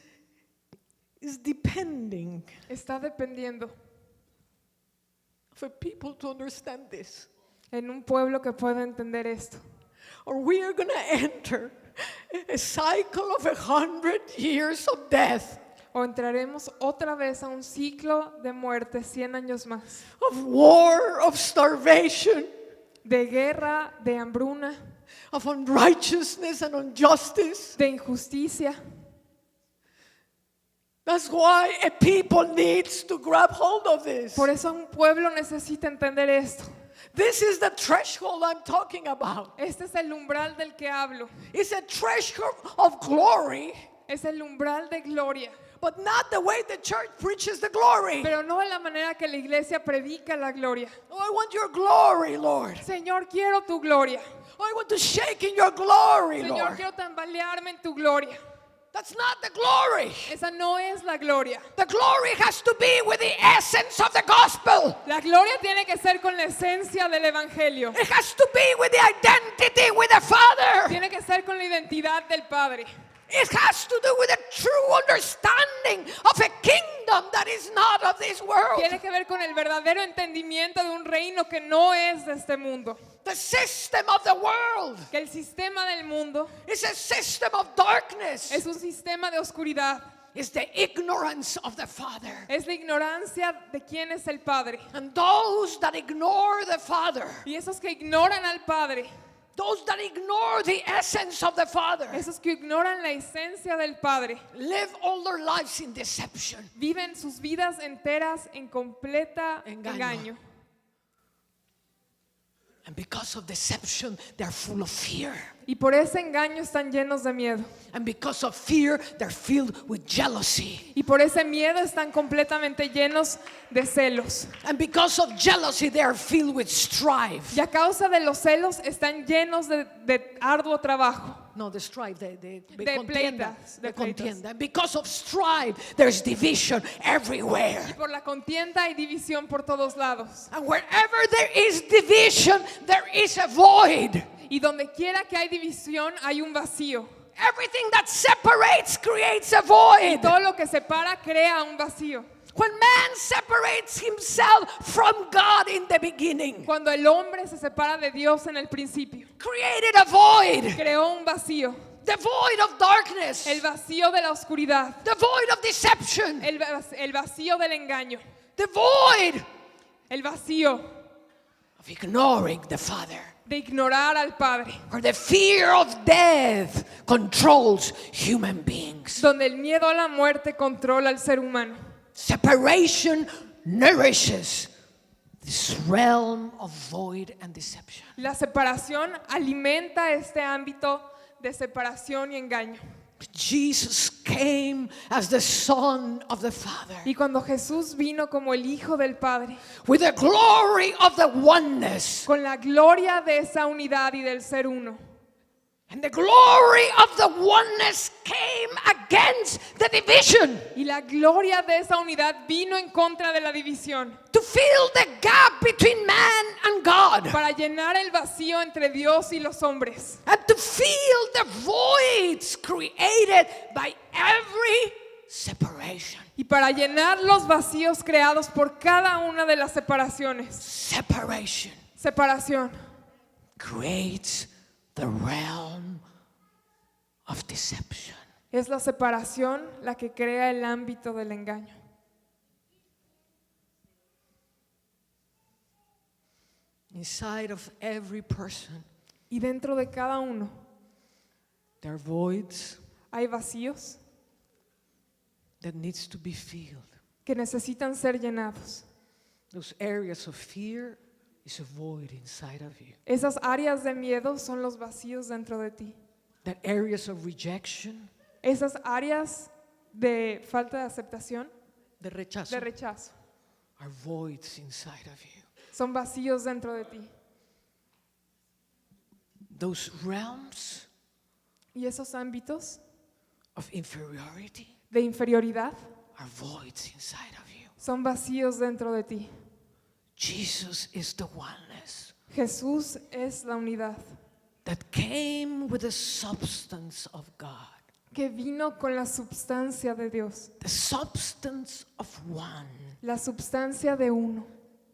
depending está dependiendo for people to understand this. en un pueblo que pueda entender esto. Or we are going to enter a cycle of 100 years of death, O entraremos otra vez a un ciclo de muerte 100 años más, of war, of starvation, de guerra, de hambruna, of unrighteousness and injustice. de injusticia. That's why a people needs to grab hold of this. Por eso un pueblo necesita entender esto. This is the threshold I'm talking about. Este es el umbral del que hablo. It's a threshold of glory, Es el umbral de gloria, but not the way the church preaches the glory. pero no de la manera que la iglesia predica la gloria. Oh, I want your glory, Lord. Señor, quiero tu gloria. Oh, I want to shake in your glory, Señor, Lord. quiero tambalearme en tu gloria. That's not the glory. Esa no es la gloria. The glory has to be with the essence of the gospel. La gloria tiene que ser con la esencia del evangelio. It has to be with the identity with the Father. Tiene que ser con la identidad del Padre. It has to do with a true understanding of a kingdom that is not of this world. Tiene que ver con el verdadero entendimiento de un reino que no es de este mundo. The system of the world Que el sistema del mundo is a system of darkness. es un sistema de oscuridad. It's the ignorance of the Father. Es la ignorancia de quién es el Padre. And those that ignore the Father, Y esos que ignoran al Padre, those that ignore the essence of the Father, esos que ignoran la esencia del Padre, live all their lives in deception. viven sus vidas enteras en completa engaño. And because of deception, they're full of fear. Y por ese engaño están llenos de miedo. And because of fear, they're filled with jealousy. Y por ese miedo están completamente llenos de celos. And because of jealousy, they are filled with strife. Y a causa de los celos están llenos de arduo trabajo. No, the strife, the contienda, pleitas, de the contienda. And because of strife, there's division everywhere. Y por la contienda hay división por todos lados. And wherever there is division, there is a void. Y donde quiera que hay división hay un vacío. Everything that separates creates a void. Todo lo que separa crea un vacío. When man separates himself from God in the beginning, Cuando el hombre se separa de Dios en el principio, created a void. creó un vacío. The void of darkness. El vacío de la oscuridad. The void of deception. El vacío del engaño. The void El vacío of ignoring the Father. de ignorar al Padre. Or the fear of death controls human beings. Donde el miedo a la muerte controla al ser humano. Separation nourishes this realm of void and deception. La separación alimenta este ámbito de separación y engaño. Jesus came as the Son of the Father, Y cuando Jesús vino como el Hijo del Padre, with the glory of the oneness con la gloria de esa unidad y del ser uno, and the glory of the oneness came against the division y la gloria de esa unidad vino en contra de la división, to fill the gap between man and God, para llenar el vacío entre Dios y los hombres, and to fill the voids created by every separation. y para llenar los vacíos creados por cada una de las separaciones. Separation Separación creates the realm of deception. es la separación la que crea el ámbito del engaño. Inside of every person, Y dentro de cada uno there are voids hay vacíos that needs to be filled. que necesitan ser llenados. Those areas of fear is a void inside of you. Esas áreas de miedo son los vacíos dentro de ti. That areas of rejection, Esas áreas de falta de aceptación, de rechazo, de rechazo, are voids inside of you. son vacíos dentro de ti. Those realms Y esos ámbitos of inferiority de inferioridad are voids inside of you. son vacíos dentro de ti. Jesus is the oneness Jesús es la unidad that came with the substance of God, que vino con la substancia de Dios, the substance of one, la substancia de uno,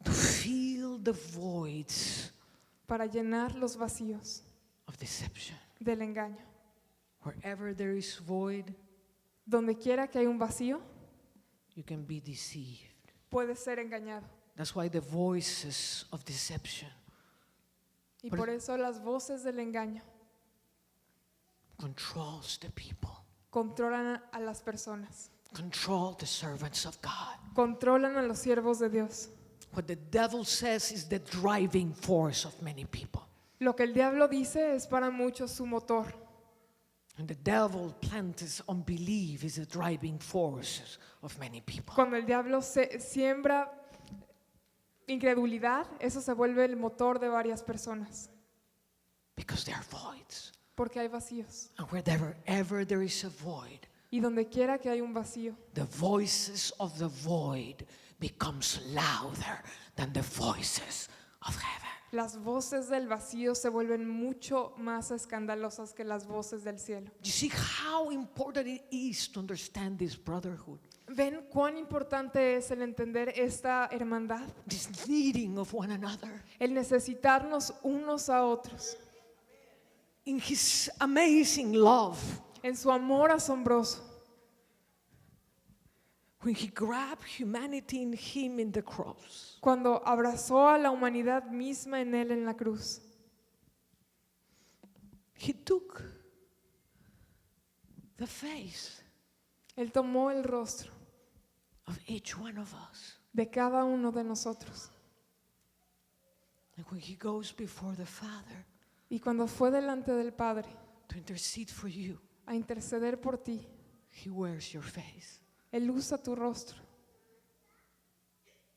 to fill the voids para llenar los vacíos of deception. del engaño. Wherever there is void, Donde quiera que hay un vacío, you can be deceived. puede ser engañado. That's why the voices of deception Y Por- por eso las voces del engaño controls the people, controlan a las personas, control the servants of God. controlan a los siervos de Dios. What the devil says is the driving force of many people. Lo que el diablo dice es para muchos su motor. And the devil plants unbelief is the driving force of many people. Cuando el diablo siembra incredulidad, eso se vuelve el motor de varias personas, Because there are voids. porque hay vacíos. And wherever there is a void, Y donde quiera que hay un vacío, the voices of the void becomes louder than the voices of heaven. las voces del vacío se vuelven mucho más escandalosas que las voces del cielo. You see how important it is to understand this brotherhood, ¿Ven cuán importante es el entender esta hermandad? this needing of one another. El necesitarnos unos a otros. In his amazing love, En su amor asombroso, when he grabbed humanity in him in the cross, cuando abrazó a la humanidad misma en él en la cruz, he took the face él tomó el rostro of each one of us. de cada uno de nosotros. And when he goes before the Father Y cuando fue delante del Padre to intercede for you, a interceder por ti, he wears your face. él usa tu rostro,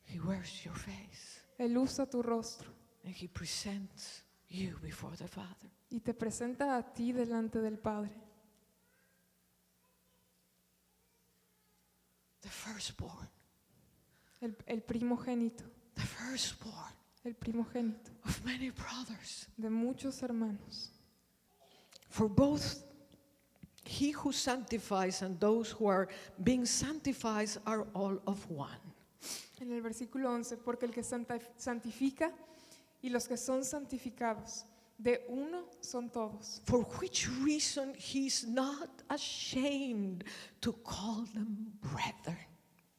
He wears your face. él usa tu rostro And he presents you before the Father. y te presenta a ti delante del Padre. The firstborn. El primogénito, The firstborn el primogénito of many brothers. de muchos hermanos. For both he who sanctifies and those who are being sanctified are all of one. En el versículo 11, porque el que santifica y los que son santificados, de uno son todos. For which reason he is not ashamed to call them brethren.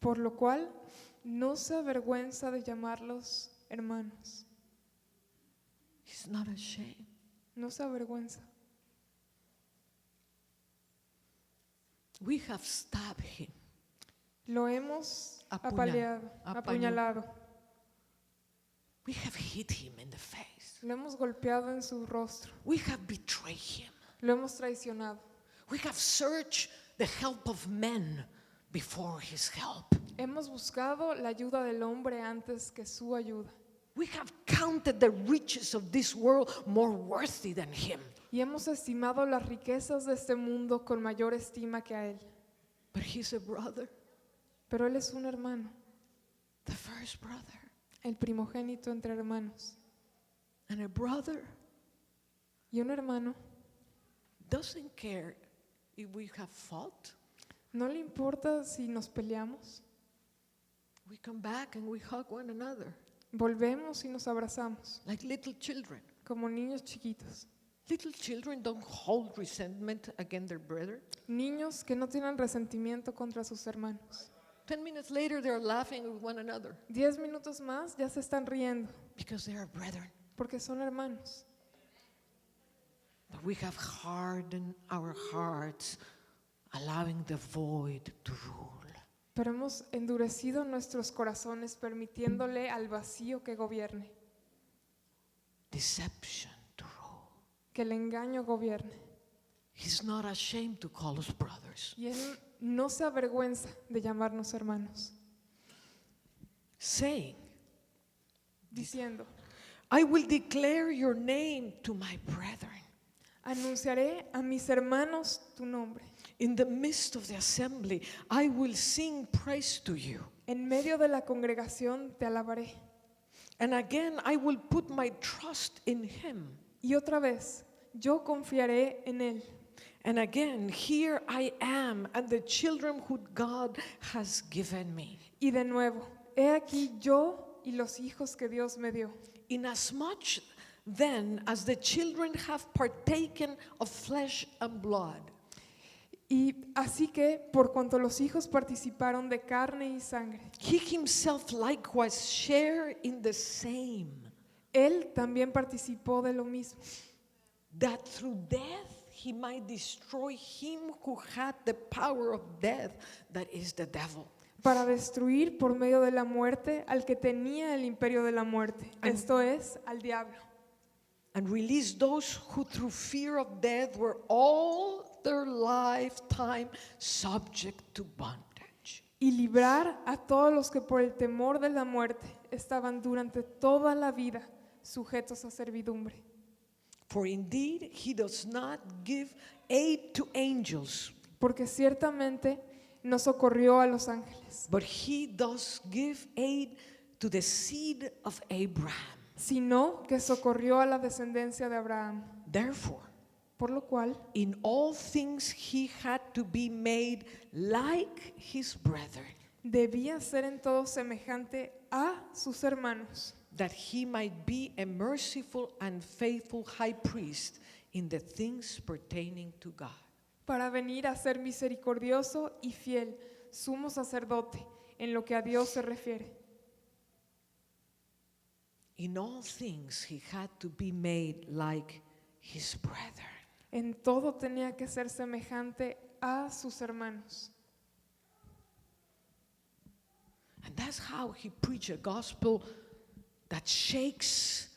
Por lo cual no se avergüenza de llamarlos hermanos. He's not ashamed. No se avergüenza. We have stabbed him. Lo hemos Apuñalado. apuñalado. We have hit him in the face. Lo hemos golpeado en su rostro. We have betrayed him. Lo hemos traicionado. We have searched the help of men before his help. Hemos buscado la ayuda del hombre antes que su ayuda. We have counted the riches of this world more worthy than him. Y hemos estimado las riquezas de este mundo con mayor estima que a él. But he's a brother, Pero él es un hermano, the first brother. el primogénito entre hermanos. And a brother Y un hermano doesn't care if we have fought. no le importa si nos peleamos. We come back and we hug one another Volvemos y nos abrazamos like little children. como niños chiquitos. Little children don't hold resentment against their brother. Niños que no tienen resentimiento contra sus hermanos. 10 minutes later, they're laughing with one another 10 minutos más ya se están riendo because they are brethren. porque son hermanos. But we have hardened our hearts, allowing the void to rule. Pero hemos endurecido nuestros corazones permitiéndole al vacío que gobierne, Deception to rule. que el engaño gobierne. He's not ashamed to call us brothers, Y él no se avergüenza de llamarnos hermanos, saying, diciendo: I will declare your name to my brethren. anunciaré a mis hermanos tu nombre. In the midst of the assembly, I will sing praise to you. En medio de la congregación te alabaré. And again, I will put my trust in him. Y otra vez, yo confiaré en él. And again, here I am and the children who God has given me. Y de nuevo, he aquí yo y los hijos que Dios me dio. Inasmuch then as the children have partaken of flesh and blood, Y así que, por cuanto los hijos participaron de carne y sangre, he himself likewise shared in the same, él también participó de lo mismo, that through death he might destroy him who had the power of death, that is the devil. para destruir por medio de la muerte al que tenía el imperio de la muerte, esto es, al diablo, And release those who through fear of death were all their lifetime subject to bondage. y librar a todos los que por el temor de la muerte estaban durante toda la vida sujetos a servidumbre. For indeed he does not give aid to angels, Porque ciertamente no socorrió a los ángeles, but he does give aid to the seed of Abraham. sino que socorrió a la descendencia de Abraham. Therefore, Por lo cual, in all things he had to be made like his brethren, debía ser en todo semejante a sus hermanos, that he might be a merciful and faithful high priest in the things pertaining to God. para venir a ser misericordioso y fiel, sumo sacerdote, en lo que a Dios se refiere. In all things he had to be made like his brethren. En todo tenía que ser semejante a sus hermanos. And that's how he preached a gospel that shakes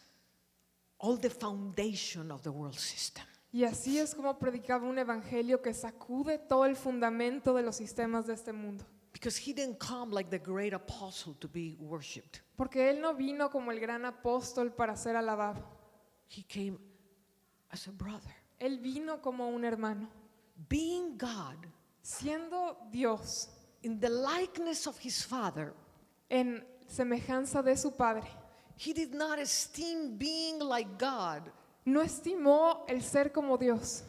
all the foundation of the world system. Y así es como predicaba un evangelio que sacude todo el fundamento de los sistemas de este mundo. Because he didn't come like the great apostle to be worshipped. Porque él no vino como el gran apóstol para ser alabado. He came as a brother. Él vino como un hermano. Being God, Siendo Dios, in the likeness of his Father, en semejanza de su Padre, he did not esteem being like God no estimó el ser como Dios,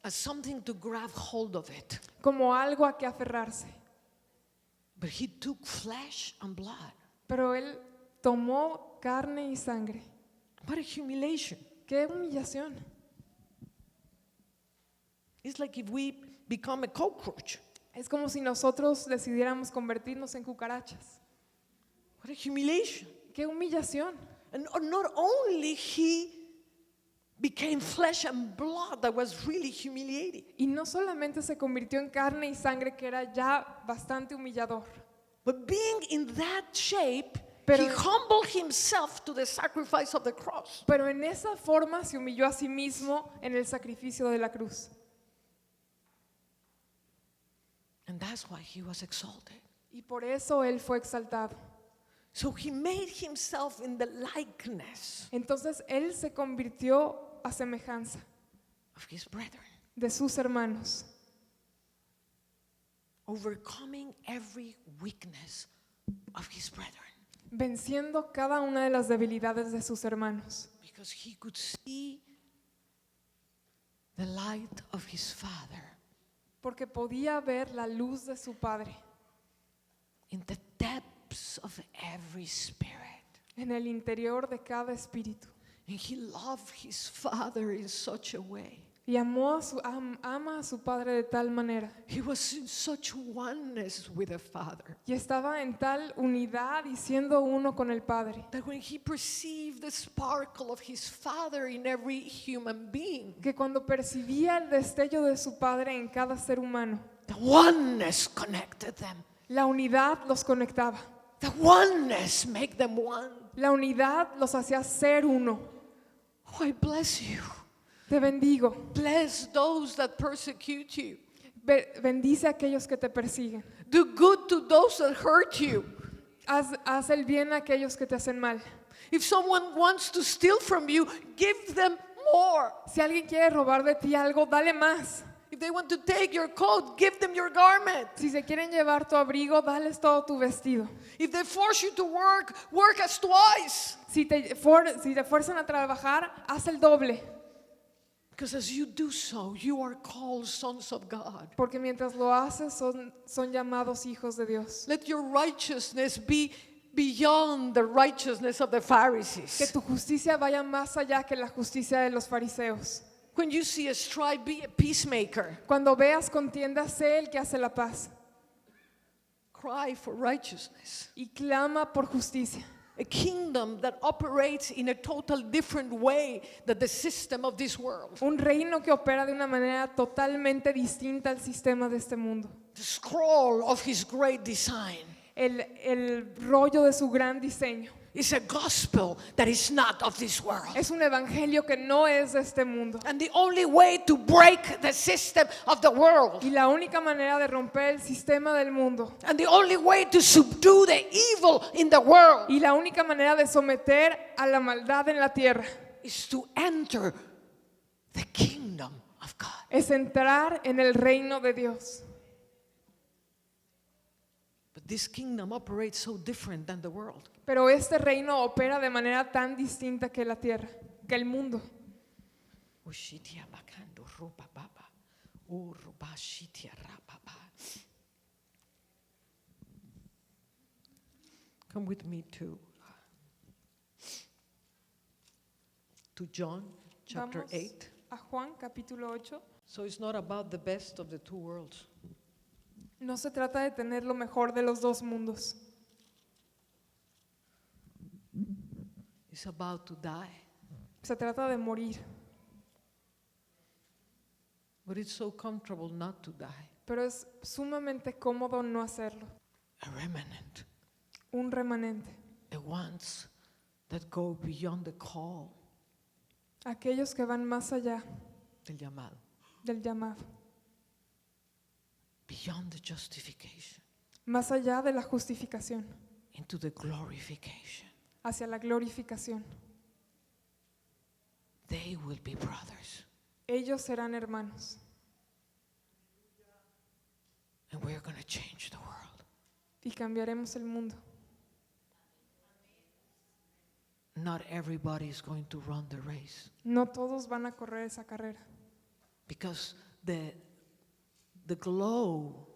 as something to grab hold of it. como algo a que aferrarse. But he took flesh and blood. Pero él tomó carne y sangre. What a humiliation. ¡Qué humillación! It's like if we become a cockroach. Es como si nosotros decidiéramos convertirnos en cucarachas. What a humiliation. ¡Qué humillación! And not only he became flesh and blood, that was really humiliating. Y no solamente se convirtió en carne y sangre, que era ya bastante humillador, But being in that shape, Pero- he humbled himself to the sacrifice of the cross. Pero en esa forma se humilló a sí mismo en el sacrificio de la cruz. And that's why he was exalted. Y por eso Él fue exaltado. So he made himself in the likeness Entonces Él se convirtió a semejanza of his brethren, de sus hermanos, overcoming every weakness of his brethren, venciendo cada una de las debilidades de sus hermanos, because he could see the light of his Father porque podía ver la luz de su Padre in the depths of every spirit. en el interior de cada espíritu. And he loved his Father in such a way. Y ama a su Padre de tal manera. He was in such oneness with the Father Y estaba en tal unidad y siendo uno con el Padre, that when he perceived the sparkle of his Father in every human being, que cuando percibía el destello de su Padre en cada ser humano, the oneness connected them. la unidad los conectaba. The oneness make them one. La unidad los hacía ser uno. Oh, I bless you. Te bendigo. Bless those that persecute you. Bendice a aquellos que te persiguen. Do good to those that hurt you. Haz el bien a aquellos que te hacen mal. If someone wants to steal from you, give them more. Si alguien quiere robar de ti algo, dale más. If they want to take your coat, give them your garment. Si se quieren llevar tu abrigo, dales todo tu vestido. If they force you to work, work as twice. Si te fuerzan a trabajar, haz el doble. Because as you do so, you are called sons of God. Porque mientras lo haces, son llamados hijos de Dios. Let your righteousness be beyond the righteousness of the Que Pharisees. tu justicia vaya más allá que la justicia de los fariseos. When you see a strife, be a peacemaker. Cuando veas contienda, sé el que hace la paz. Cry for righteousness. Y clama por justicia. A kingdom that operates in a total different way than the system of this world. Un reino que opera de una manera totalmente distinta al sistema de este mundo. The scroll of his great design El rollo de su gran diseño. is a gospel that is not of this world. Es un evangelio que no es de este mundo. And the only way to break the system of the world, Y la única manera de romper el sistema del mundo, and the only way to subdue the evil in the world, y la única manera de someter a la maldad en la tierra, is to enter the kingdom of God. es entrar en el reino de Dios. But this kingdom operates so different than the world. Pero este reino opera de manera tan distinta que la tierra, que el mundo. Come with me to John chapter Vamos 8. a Juan capítulo 8. So it's not about the best of the two worlds. No se trata de tener lo mejor de los dos mundos. It's about to die. Se trata de morir. But it's so comfortable not to die. Pero es sumamente cómodo no hacerlo. A remnant. Un remanente. The ones that go beyond the call Aquellos que van más allá del llamado. del llamado. Beyond the justification. Más allá de la justificación. Into the glorification. Hacia la glorificación. They will be brothers. Ellos serán hermanos. And we're going to change the world. Y cambiaremos el mundo. Not everybody is going to run the race. No todos van a correr esa carrera. Because the glow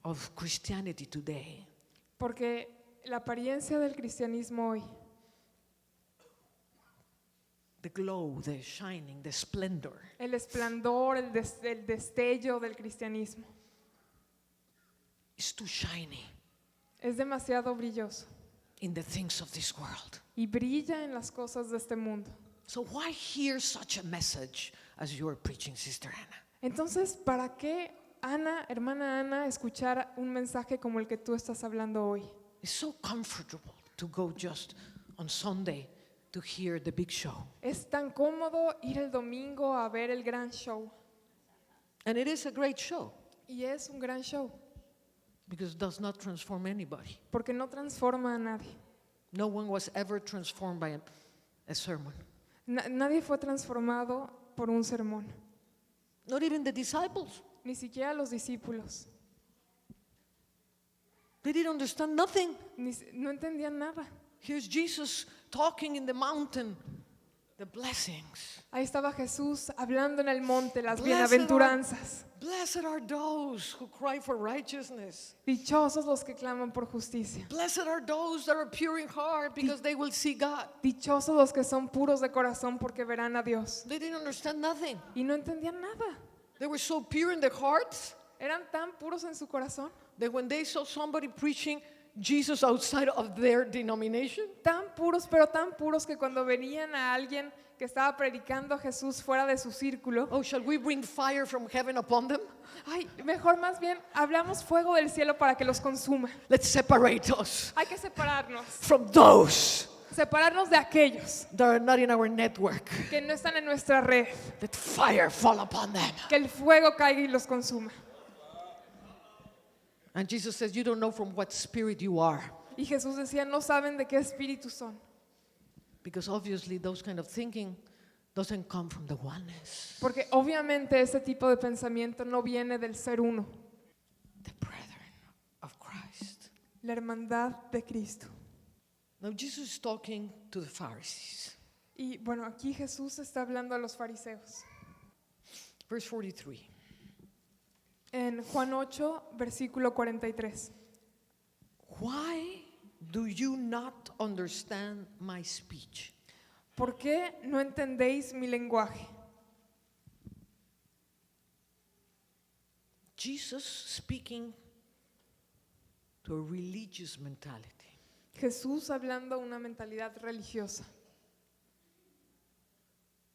of Christianity today Porque la apariencia del cristianismo hoy, the glow, the shining, the splendor el esplendor, el destello del cristianismo, is too shiny es demasiado brilloso in the things of this world. y brilla en las cosas de este mundo. So why hear such a message as you are preaching, Sister Anna? Entonces, ¿para qué, hermana Ana, escuchar un mensaje como el que tú estás hablando hoy? It's so comfortable. to go just on Sunday to hear the big show. Es tan cómodo ir el domingo a ver el gran show. And it is a great show Y es un gran show, because it does not transform anybody. porque no transforma a nadie. No one was ever transformed by a sermon. Nadie fue transformado por un sermón, Not even the disciples. ni siquiera los discípulos. They didn't understand nothing. No entendían nada. Here's Jesus talking in the mountain, the blessings. Ahí estaba Jesús hablando en el monte, las Blessed bienaventuranzas. Blessed are those who cry for righteousness. Dichosos los que claman por justicia. Blessed are those that are pure in heart because they will see God. Dichosos los que son puros de corazón porque verán a Dios. They didn't understand nothing. Y no entendían nada. They were so pure in their hearts Eran tan puros en su corazón, that when they saw somebody preaching Jesus outside of their denomination, tan puros, pero tan puros que cuando venían a alguien que estaba predicando a Jesús fuera de su círculo, oh, shall we bring fire from heaven upon them? ay, mejor más bien hablamos fuego del cielo para que los consuma. Let's separate us Hay que separarnos de aquellos that are not in our network. que no están en nuestra red, Let fire fall upon them. que el fuego caiga y los consuma. And Jesus says, you don't know from what spirit you are. Y Jesús decía, no saben de qué espíritu son, Because obviously those kind of thinking doesn't come from the oneness. porque obviamente ese tipo de pensamiento no viene del ser uno, The brethren of Christ. la hermandad de Cristo. Now Jesus is talking to the Pharisees. Y bueno, aquí Jesús está hablando a los fariseos. Verse 43. En Juan 8, versículo 43. Why do you not understand my speech? ¿Por qué no entendéis mi lenguaje? Jesus speaking to a religious mentality. Jesús hablando una mentalidad religiosa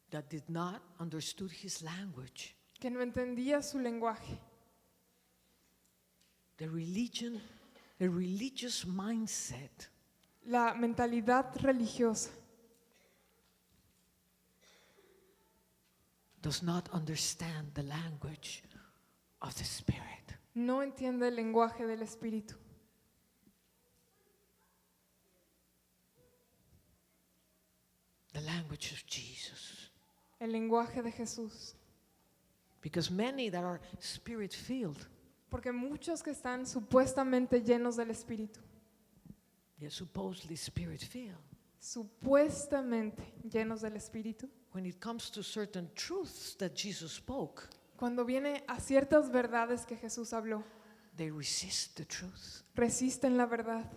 That did not understood his language. que no entendía su lenguaje. The religious mindset La mentalidad religiosa does not understand the language of the Spirit. no entiende el lenguaje del Espíritu. The language of Jesus. El lenguaje de Jesús. Because many that are Spirit-filled, Porque muchos que están supuestamente llenos del Espíritu, they're supposedly Spirit-filled. supuestamente llenos del Espíritu, When it comes to certain truths that Jesus spoke, cuando viene a ciertas verdades que Jesús habló, they resist the truth. resisten la verdad.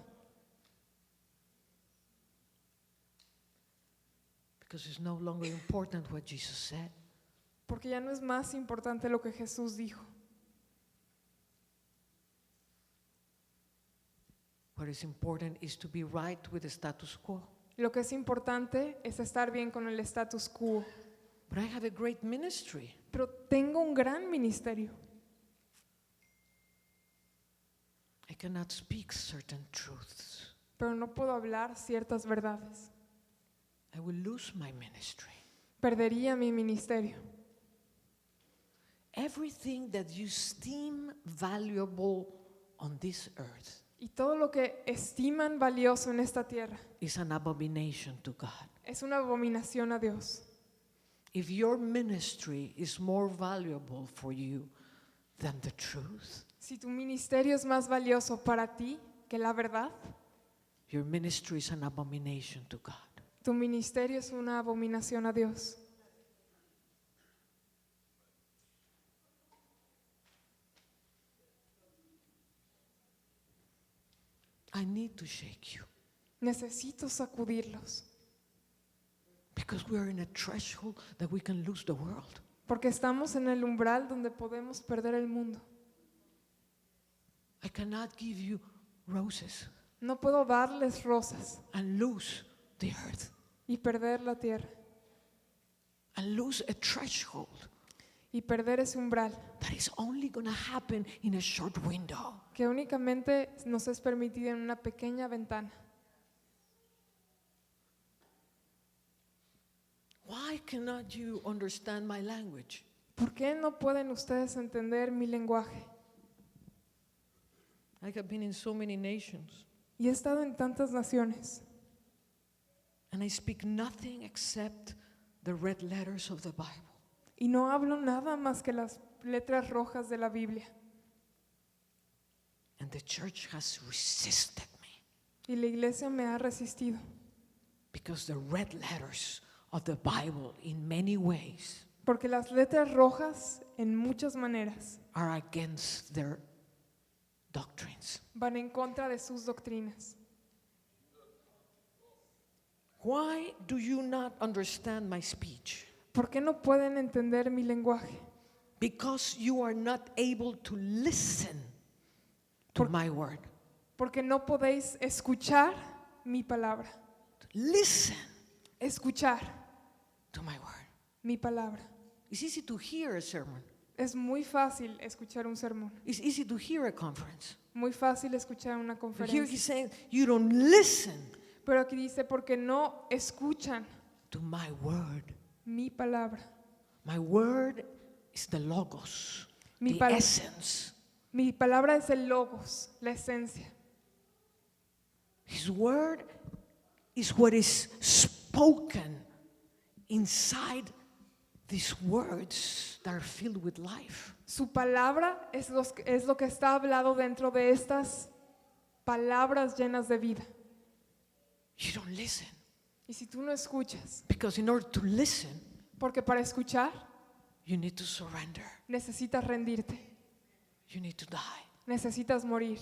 Because it's no longer important what Jesus said. Porque ya no es más importante lo que Jesús dijo. What is important is to be right with the status quo. Lo que es importante es estar bien con el status quo. But I have a great ministry. Pero tengo un gran ministerio. I cannot speak certain truths. Pero no puedo hablar ciertas verdades. I will lose my ministry. Perdería mi ministerio. Everything that you esteem valuable on this earth Y todo lo que estiman valioso en esta tierra is an abomination to God. es una abominación a Dios. If your ministry is more valuable for you than the truth, Si tu ministerio es más valioso para ti que la verdad, your ministry is an abomination to God. tu ministerio es una abominación a Dios. I need to shake you Necesito sacudirlos, because we are in a threshold that we can lose the world. porque estamos en el umbral donde podemos perder el mundo. I cannot give you roses No puedo darles rosas and lose the earth y perder la tierra and lose a threshold y perder ese umbral that is only going to happen in a short window. que únicamente nos es permitido en una pequeña ventana. Why cannot you understand my language? ¿Por qué no pueden ustedes entender mi lenguaje? I have been in so many nations, Y he estado en tantas naciones and I speak nothing except the red letters of the Bible. y no hablo nada más que las letras rojas de la Biblia. And the church has resisted me Y la iglesia me ha resistido because the red letters of the Bible, in many ways, porque las letras rojas en muchas maneras are against their doctrines. van en contra de sus doctrinas. Why do you not understand my speech? ¿Por qué no pueden entender mi lenguaje? Because you are not able to listen to my word. Porque no podéis escuchar mi palabra. Listen Escuchar to my word. mi palabra. It's easy to hear a sermon. Es muy fácil escuchar un sermón. It's easy to hear a conference. Muy fácil escuchar una But here he's conferencia. saying, you don't listen Pero aquí dice, porque no escuchan to my word. mi palabra. My word is the logos, Mi the pal- essence. Mi palabra es el logos, la esencia. His word is what is spoken inside these words that are filled with life. Su palabra es lo que está hablado dentro de estas palabras llenas de vida. You don't listen. Y si tú no escuchas, Because in order to listen, porque para escuchar you need to surrender. necesitas rendirte, You need to die. necesitas morir.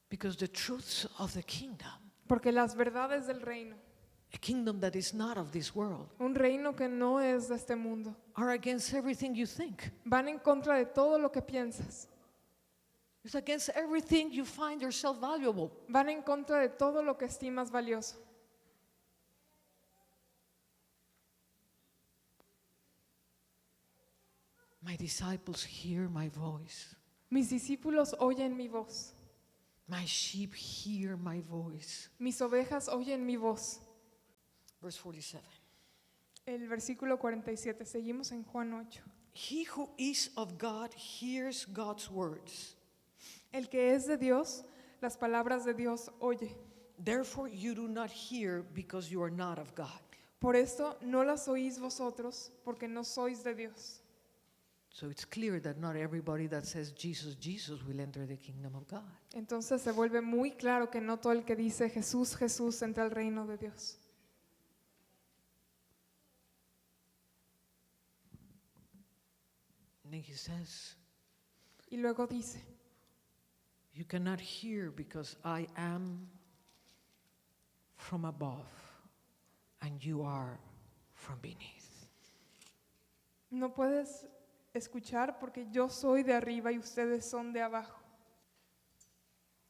Because the truths of the kingdom, Porque las verdades del reino, a kingdom that is not of this world, un reino que no es de este mundo, are against everything you think. van en contra de todo lo que piensas. It's against everything you find yourself valuable. Van en contra de todo lo que estimas valioso. My disciples hear my voice. Mis discípulos oyen mi voz. My sheep hear my voice. Mis ovejas oyen mi voz. Verse 47. El versículo 47. Seguimos en Juan 8. He who is of God hears God's words. El que es de Dios, las palabras de Dios oye. Therefore you do not hear because you are not of God. Por esto no las oís vosotros, porque no sois de Dios. So it's clear that not everybody that says Jesus, Jesus will enter the kingdom of God. Entonces se vuelve muy claro que no todo el que dice Jesús, Jesús entra al reino de Dios. And then he says, Y luego dice, you cannot hear because I am from above and you are from beneath. no puedes escuchar porque yo soy de arriba y ustedes son de abajo.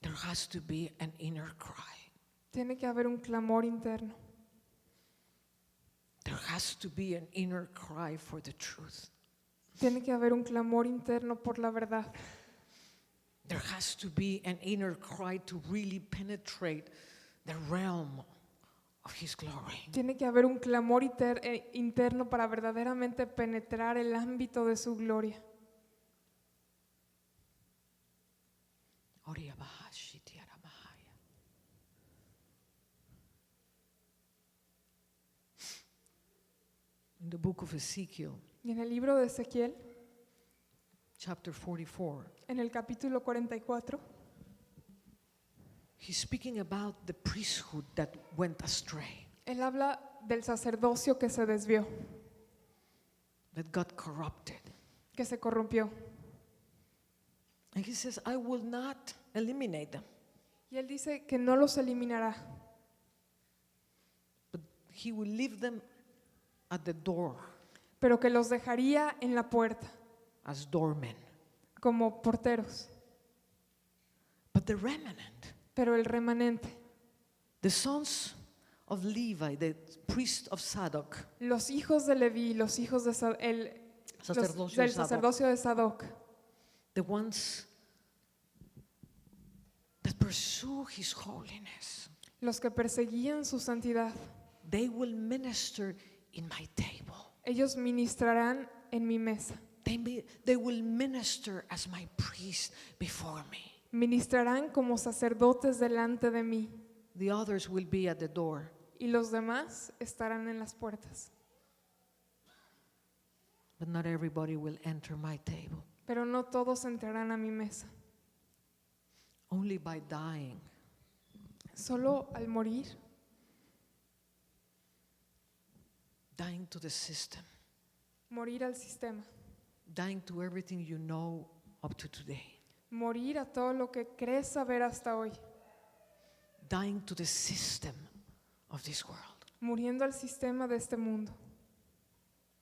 There has to be an inner cry. Tiene que haber un clamor interno. There has to be an inner cry for the truth. Tiene que haber un clamor interno por la verdad. There has to be an inner cry to really penetrate the realm of His glory. Tiene que haber un clamor interno para verdaderamente penetrar el ámbito de su gloria. In the book of Ezekiel, Y en el libro de Ezequiel, chapter 44, en el capítulo 44, he's speaking about the priesthood that went astray, él habla del sacerdocio que se desvió, that got corrupted. que se corrompió. And he says, I will not eliminate them, Y él dice que no los eliminará, but he will leave them at the door pero que los dejaría en la puerta, as doormen. como porteros. But the remnant, Pero el remanente, the sons of Levi, the priest of Zadok, los hijos de Leví, los hijos de sacerdocio del de Zadok, sacerdocio de Sadoc, the ones that pursue his holiness, los que perseguían su santidad, They will minister in my table. Ellos ministrarán en mi mesa. They will minister as my priest before me. Ministrarán como sacerdotes delante de mí. The others will be at the door. Y los demás estarán en las puertas. But not everybody will enter my table. Pero no todos entrarán a mi mesa. Only by dying. Solo al morir, Dying to the system. morir al sistema, Dying to everything you know up to today. morir a todo lo que crees saber hasta hoy, Dying to the system of this world. muriendo al sistema de este mundo.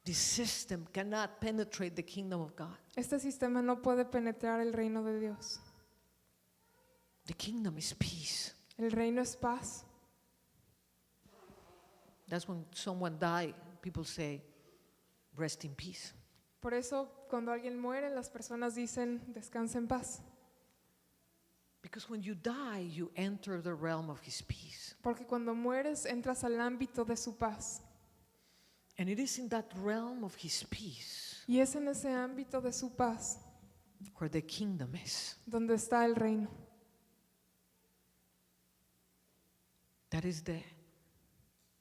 This system cannot penetrate the kingdom of God. Este sistema no puede penetrar el reino de Dios. The kingdom is peace. El reino es paz. That's when someone dies, people say, rest in peace. Por eso, cuando alguien muere, las personas dicen, descansa en paz. Because when you die, you enter the realm of his peace. Porque cuando mueres, entras al ámbito de su paz. And it is in that realm of his peace Y es en ese ámbito de su paz where the kingdom is. donde está el reino. That is the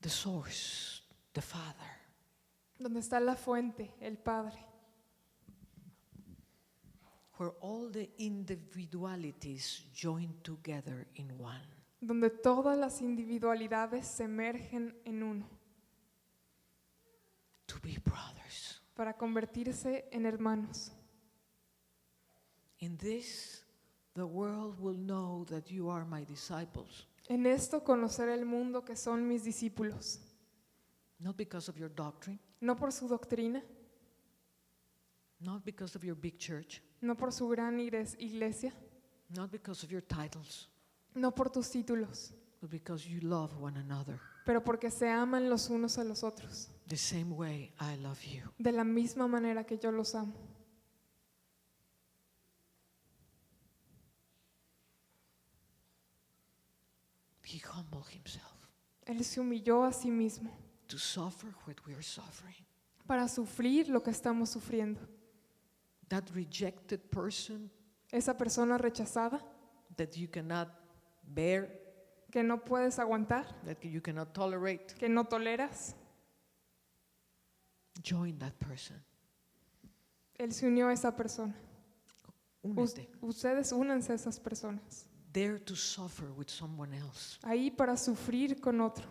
source, the Father. Donde está la fuente, el Padre. Where all the individualities join together in one. Donde todas las individualidades se emergen en uno To be brothers. para convertirse en hermanos. In this, the world will know that you are my disciples. En esto conocer el mundo que son mis discípulos, Not because of your doctrine, no por su doctrina, not because of your big church, no por su gran iglesia, not because of your titles, no por tus títulos, but because you love one another. pero porque se aman los unos a los otros, The same way I love you. de la misma manera que yo los amo. He humbled himself Él se humilló a sí mismo to suffer what we are suffering. para sufrir lo que estamos sufriendo. That rejected person Esa persona rechazada that you cannot bear, que no puedes aguantar, that you cannot tolerate, que no toleras, join that person. Él se unió a esa persona. Únete. Ustedes únanse a esas personas. Dare to suffer with someone else. Ahí para sufrir con otro.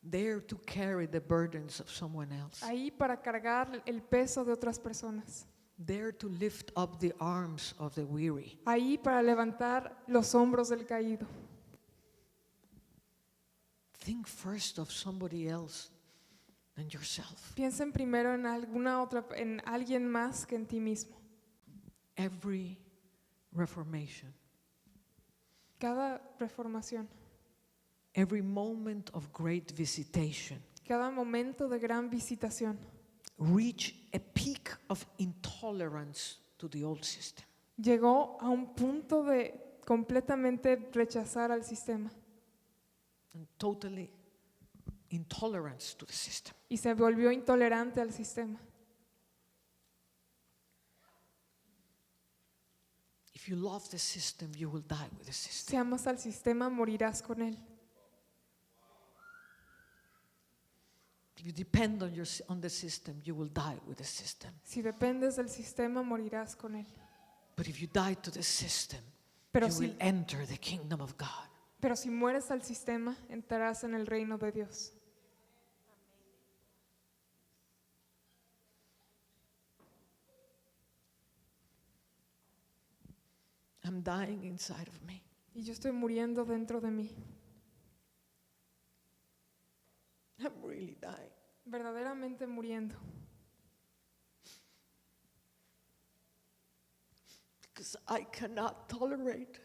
Dare to carry the burdens of someone else. Ahí para cargar el peso de otras personas. Dare to lift up the arms of the weary. Ahí para levantar los hombros del caído. Think first of somebody else than yourself. Piensen primero en en alguien más que en ti mismo. Every reformation, Cada reformación, every moment of great visitation, cada momento de gran visitación reach a peak of intolerance to the old system. llegó a un punto de completamente rechazar al sistema And totally intolerance to the system. y se volvió intolerante al sistema. If you love the system, you will die with the system. Si amas al sistema, morirás con él. If you depend on the system, you will die with the system. Si dependes del sistema, morirás con él. But if you die to the system, Pero you si, will enter the kingdom of God. pero si mueres al sistema, entrarás en el reino de Dios. I'm dying inside of me. Y yo estoy muriendo dentro de mí. I'm really dying. Verdaderamente muriendo. Because I cannot tolerate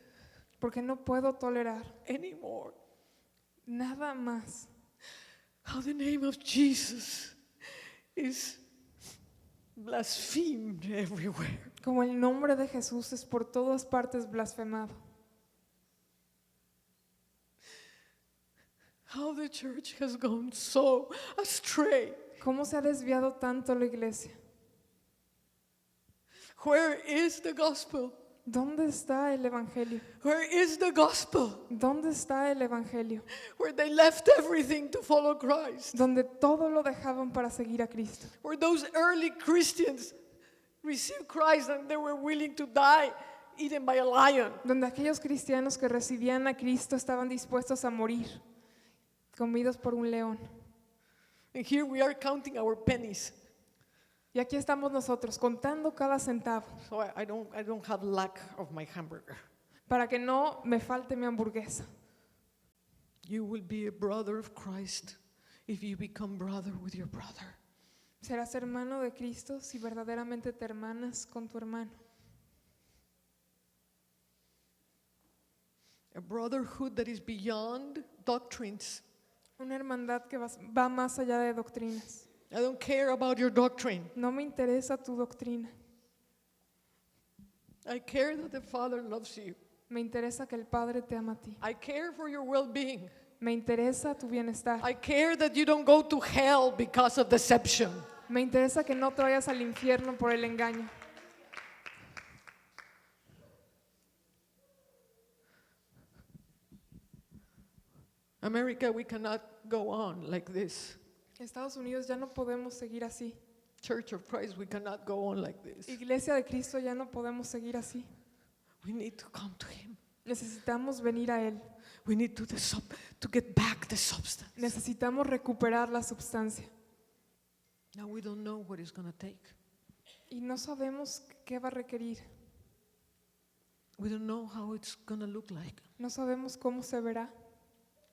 Porque no puedo tolerar anymore nada más how the name of Jesus is blasphemed everywhere. como el nombre de Jesús es por todas partes blasfemado. how the church has gone so astray. ¿Cómo se ha desviado tanto la iglesia? Where is the gospel? ¿Dónde está el evangelio? Where is the gospel? ¿Dónde está el evangelio? Where they left everything to follow Christ. Donde todo lo dejaban para seguir a Cristo. Where those early Christians received Christ and they were willing to die eaten by a lion. Donde aquellos cristianos que recibían a Cristo estaban dispuestos a morir, comidos por un león. And here we are counting our pennies. Y aquí estamos nosotros contando cada centavo So I don't have lack of my hamburger. para que no me falte mi hamburguesa. You will be a brother of Christ if you become brother with your brother. Serás hermano de Cristo si verdaderamente te hermanas con tu hermano. A brotherhood that is beyond doctrines. Una hermandad que va más allá de doctrinas. I don't care about your doctrine. No me interesa tu doctrina. I care that the Father loves you. Me interesa que el Padre te ama a ti. I care for your well-being. Me interesa tu bienestar. I care that you don't go to hell because of deception. Me interesa que no te vayas al infierno por el engaño. America, we cannot go on like this. Estados Unidos ya no podemos seguir así. Church of Christ, we cannot go on like this. Iglesia de Cristo ya no podemos seguir así. We need to come to Him. Necesitamos venir a Él. We need to get back the substance. Necesitamos recuperar la substancia. Now we don't know what it's going to take. Y no sabemos qué va a requerir. We don't know how it's going to look like. No sabemos cómo se verá.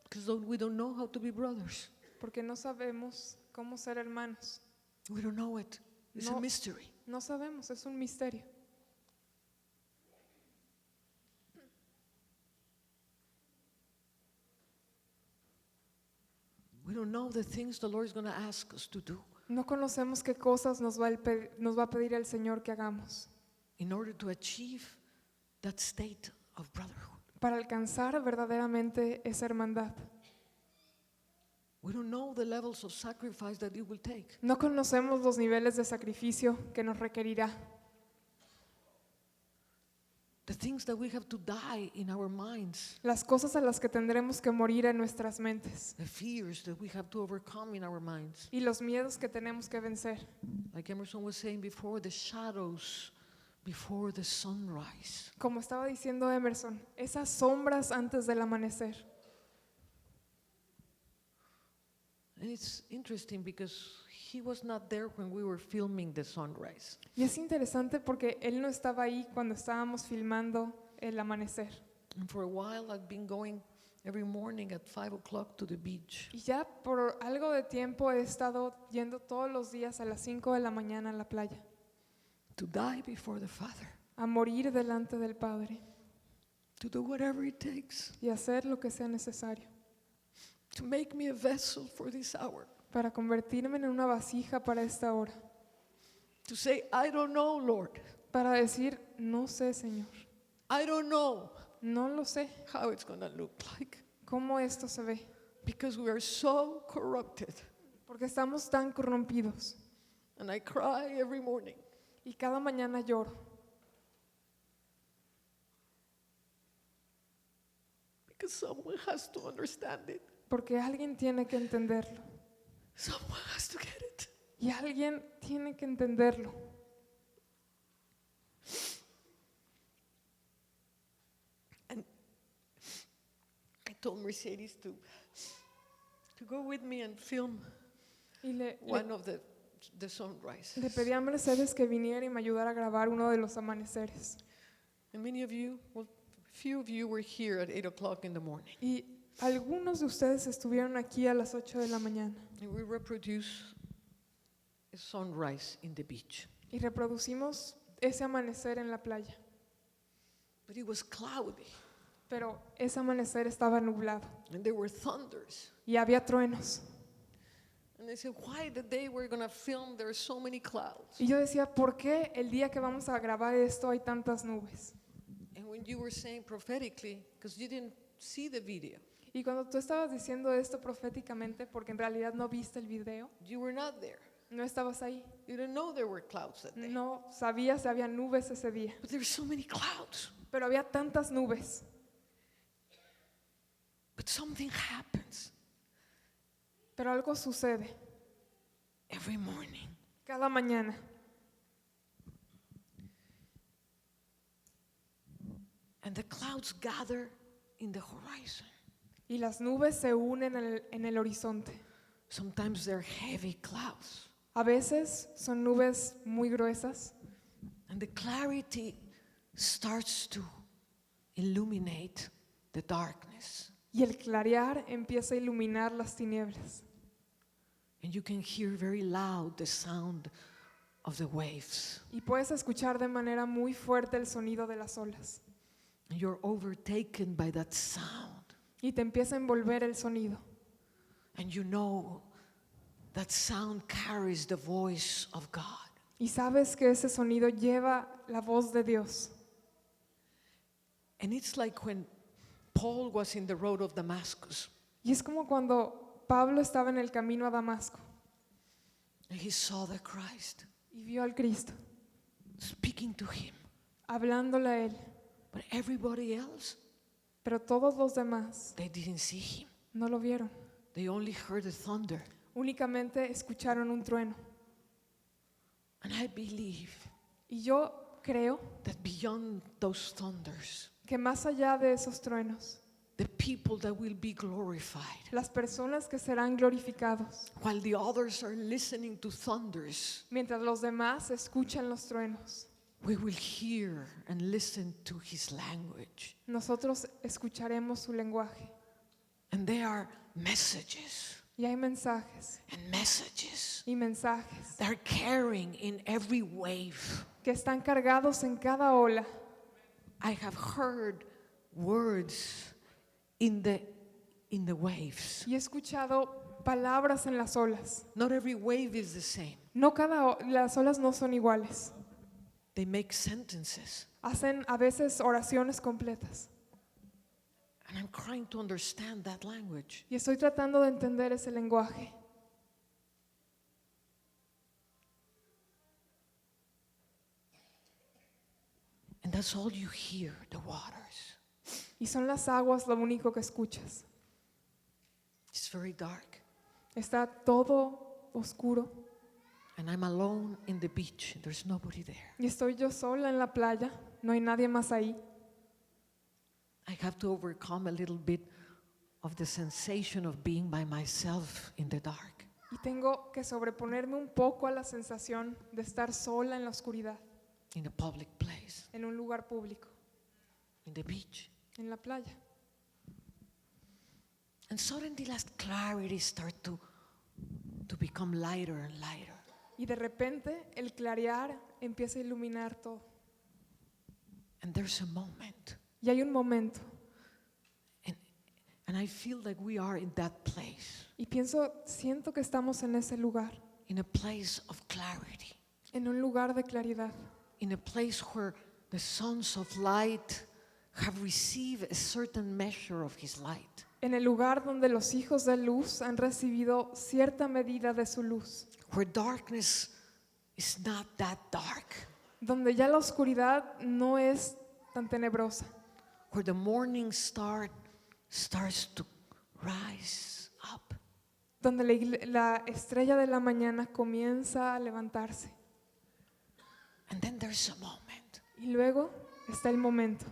Because we don't know how to be brothers. Porque no sabemos cómo ser hermanos. We don't know it. It's a No. mystery. No sabemos, es un misterio. We don't know the things the Lord is going to ask us to do No conocemos qué cosas nos va a pedir el Señor que hagamos in order to achieve that state of brotherhood. para alcanzar verdaderamente esa hermandad. We don't know the levels of sacrifice that it will take. No conocemos los niveles de sacrificio que nos requerirá. The things that we have to die in our minds. Las cosas a las que tendremos que morir en nuestras mentes. The fears that we have to overcome in our minds. Y los miedos que tenemos que vencer. Like Emerson was saying before, the shadows before the sunrise. Como estaba diciendo Emerson, esas sombras antes del amanecer. And it's interesting because he was not there when we were filming the sunrise. Y es interesante porque él no estaba ahí cuando estábamos filmando el amanecer. And for a while I've been going every morning at 5 o'clock to the beach. Y ya por algo de tiempo he estado yendo todos los días a las 5 de la mañana a la playa, To die before the Father. a morir delante del Padre To do whatever it takes. y hacer lo que sea necesario To make me a vessel for this hour. para convertirme en una vasija para esta hora, To say, I don't know, Lord. para decir, no sé, Señor, I don't know no lo sé how it's going to look like. cómo esto se ve, Because we are so corrupted. porque estamos tan corrompidos. And I cry every morning. Y cada mañana lloro, Because someone has to understand it. porque alguien tiene que entenderlo. Someone has to get it. Y alguien tiene que entenderlo. And I told Mercedes to go with me and film Y le one of the sunrise. pedí a Mercedes que viniera y me ayudara a grabar uno de los amaneceres. And many of you, well, few of you were here at 8 o'clock in the morning. Y algunos de ustedes estuvieron aquí a las 8 de la mañana And we reproduce a sunrise in the beach. y reproducimos ese amanecer en la playa. But it was cloudy. Pero ese amanecer estaba nublado And there were thunders. y había truenos. And they said, why the day we're going to film, there are so many clouds? Y yo decía, ¿por qué el día que vamos a grabar esto hay tantas nubes? And when you were saying prophetically, because you didn't see the video, Y cuando tú estabas diciendo esto proféticamente, porque en realidad no viste el video, You were not there. no estabas ahí, You didn't know there were clouds that day. no sabías si había nubes ese día, But there were so many clouds. pero había tantas nubes. But something happens Pero algo sucede every morning. cada mañana. And the clouds gather in the horizon. Y las nubes se unen en el horizonte. Sometimes they're heavy clouds. A veces son nubes muy gruesas And the clarity starts to illuminate the darkness. y el clarear empieza a iluminar las tinieblas. And you can hear very loud the sound of the waves. Y puedes escuchar de manera muy fuerte el sonido de las olas. And you're overtaken by that sound. Y te empieza a envolver el sonido. And you know that sound carries the voice of God. Y sabes que ese sonido lleva la voz de Dios. And it's like when Paul was in the road of Damascus. Y es como cuando Pablo estaba en el camino a Damasco And he saw the Christ y vio al Cristo, speaking to him. hablándole a él. But everybody else, Pero todos los demás they didn't see him. no lo vieron. They only heard the thunder. Únicamente escucharon un trueno. And I believe Y yo creo that beyond those thunders, que más allá de esos truenos, the people that will be glorified, las personas que serán glorificados, while the others are listening to thunders, mientras los demás escuchan los truenos, we will hear and listen to his language. nosotros escucharemos su lenguaje. And there are messages Y hay mensajes and messages y mensajes that are carrying in every wave. que están cargados en cada ola. I have heard words in the waves. Y he escuchado palabras en las olas. Not every wave is the same. No las olas no son iguales. They make sentences. Hacen a veces oraciones completas. And I'm trying to understand that language. Y estoy tratando de entender ese lenguaje. And that's all you hear, the waters. Y son las aguas lo único que escuchas. It's very dark. Está todo oscuro. And I'm alone in the beach. There's nobody there. Y estoy yo sola en la playa. No hay nadie más ahí. I have to overcome a little bit of the sensation of being by myself in the dark. Y tengo que sobreponerme un poco a la sensación de estar sola en la oscuridad, In a public place, en un lugar público, in the beach. en la playa. And suddenly that clarity starts to become lighter and lighter. Y de repente el clarear empieza a iluminar todo. And there's a moment. Y hay un momento. And I feel like we are in that place. Y siento que estamos en ese lugar, In a place of clarity. en un lugar de claridad, In a place where the sons of light have received a certain measure of his light. en el lugar donde los hijos de luz han recibido cierta medida de su luz, Where darkness is not that dark. donde ya la oscuridad no es tan tenebrosa, Where the morning star starts to rise up. donde la estrella de la mañana comienza a levantarse. And then there's a moment. Y luego está el momento.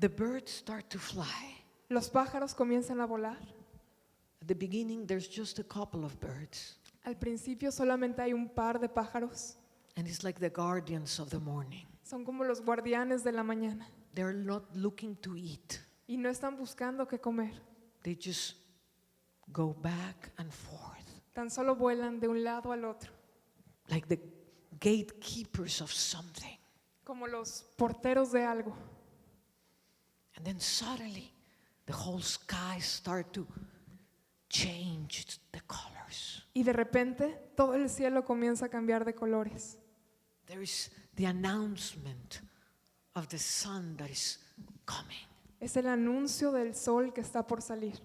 The birds start to fly. Los pájaros comienzan a volar. At the beginning, there's just a couple of birds. Al principio solamente hay un par de pájaros. And it's like the guardians of the morning. Son como los guardianes de la mañana. They're not looking to eat. Y no están buscando qué comer. They just go back and forth. Tan solo vuelan de un lado al otro. Like the gatekeepers of something. Como los porteros de algo. And then suddenly, the whole sky start to change the colors. Y de repente todo el cielo comienza a cambiar de colores. There is the announcement of the sun that is coming. Es el anuncio del sol que está por salir.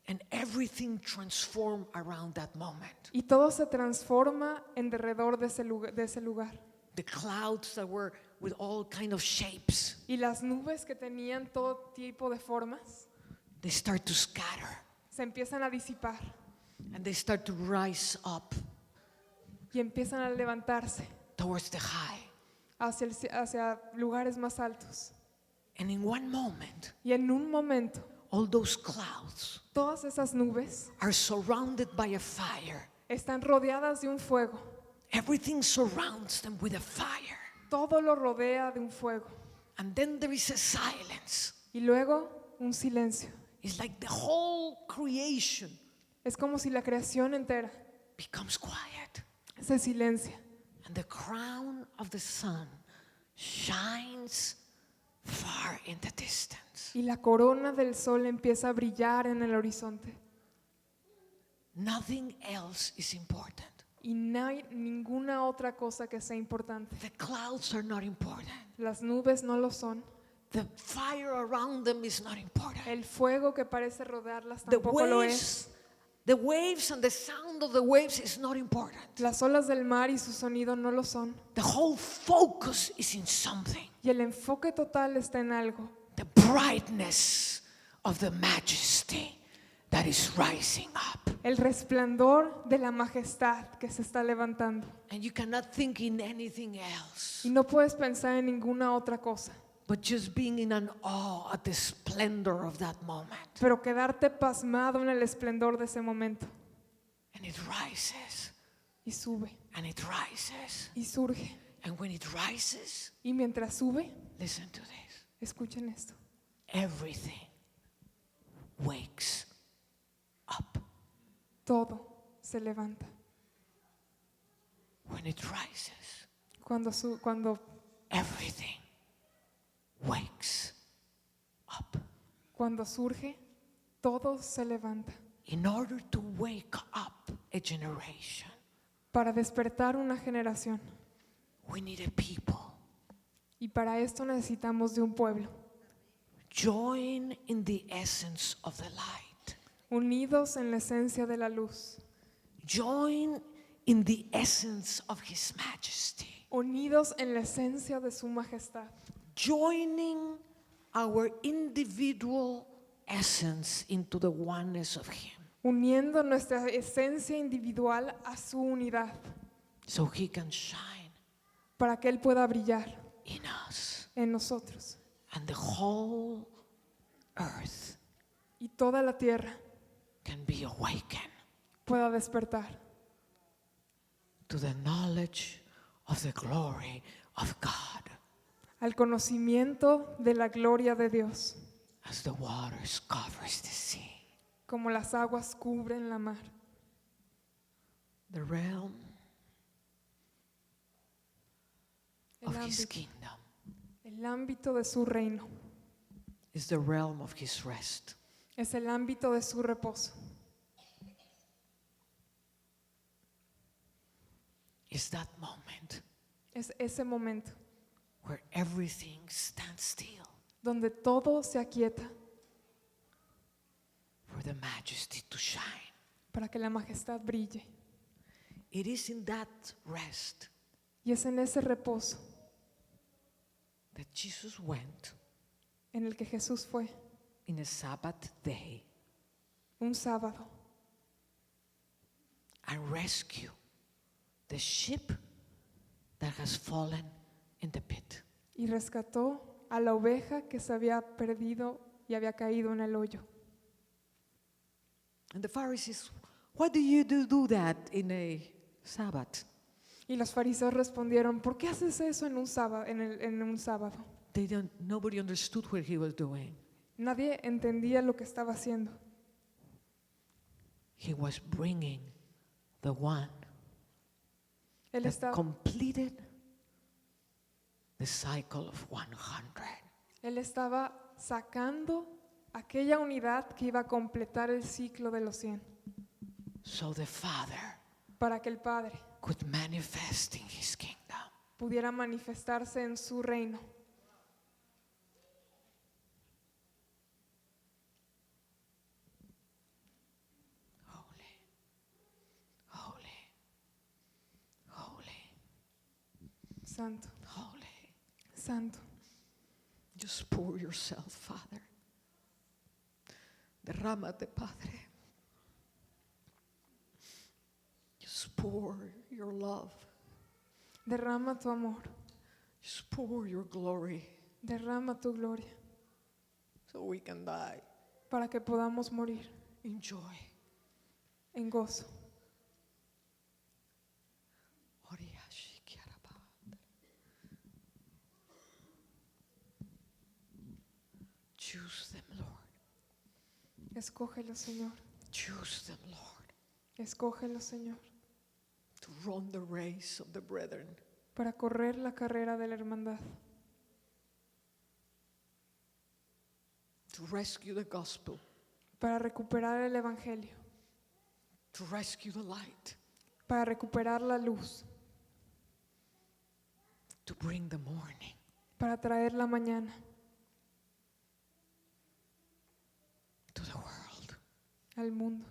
And everything transformed around that moment. Y todo se transforma en derredor de ese lugar. The clouds that were with all kind of shapes, Y las nubes que tenían todo tipo de formas they start to scatter se empiezan a disipar and they start to rise up y empiezan a levantarse towards the high. hacia lugares más altos. And in one moment, Y en un momento, all those clouds todas esas nubes are surrounded by a fire. están rodeadas de un fuego. Everything surrounds them with a fire. Todo lo rodea de un fuego. And then there is a silence. Y luego un silencio. It's like the whole creation Es como si la creación entera becomes quiet. se silencia. And the crown of the sun shines far in the distance. Y la corona del sol empieza a brillar en el horizonte. Nothing else is important. Y no hay ninguna otra cosa que sea importante. The clouds are not important. Las nubes no lo son. The fire around them is not important. El fuego que parece rodearlas The tampoco lo es. waves and the sound of the waves is not important. Las olas del mar y su sonido no lo son. The whole focus is in something. Y el enfoque total está en algo. The brightness of the majesty that is rising up. El resplandor de la majestad que se está levantando. And you cannot think in anything else, Y no puedes pensar en ninguna otra cosa, but just being in an awe at the splendor of that moment. pero quedarte pasmado en el esplendor de ese momento. And it rises, Y sube, and it rises. y surge. And when it rises, Y mientras sube, listen to this. escuchen esto. Everything wakes up. Todo se levanta. When it rises, Cuando everything wakes up. Cuando surge, todo se levanta. In order to wake up a generation, Para despertar una generación. we need a people. Y para esto necesitamos de un pueblo. Join in the essence of the light. Unidos en la esencia de la luz. Join in the essence of His majesty. Unidos en la esencia de su majestad. Joining our individual essence into the oneness of Him, Uniendo nuestra esencia individual a su unidad. so He can shine Para que Él pueda brillar in us. en nosotros. And the whole earth Y toda la tierra can be awakened pueda despertar to the knowledge of the glory of God al conocimiento de la gloria de Dios, as the waters covers the sea. como las aguas cubren la mar. The realm of His ámbito. kingdom El ámbito de su reino is the realm of His rest. es el ámbito de su reposo. Is that moment Es ese momento where everything stands still donde todo se aquieta for the majesty to shine. para que la majestad brille. It is in that rest Y es en ese reposo that Jesus went en el que Jesús fue in a Sabbath day un sábado and rescued the sheep that has fallen in the pit. y rescató a la oveja que se había perdido y había caído en el hoyo. And the Pharisees, why do you do that in a Sabbath? Y los fariseos respondieron, ¿por qué haces eso en un sábado? En un sábado? Nobody understood what he was doing. Nadie entendía lo que estaba haciendo. He was bringing the one Él that estaba, completed the cycle of 100. él estaba sacando aquella unidad que iba a completar el ciclo de los 100, So the Father para que el Padre could manifest in His kingdom. pudiera manifestarse en su reino. santo, holy. santo. Just pour yourself, Father. Derrámate, Padre. Just pour your love. Derrama tu amor, Just pour your glory derrama tu gloria, so we can die para que podamos morir in joy. en gozo. Choose them, Lord. Escógelo, Señor. Choose them, Lord, Escógelo, Señor, to run the race of the brethren. para correr la carrera de la hermandad, To rescue the gospel, para recuperar el evangelio, to rescue the light, para recuperar la luz, to bring the morning. para traer la mañana To the world. al mundo.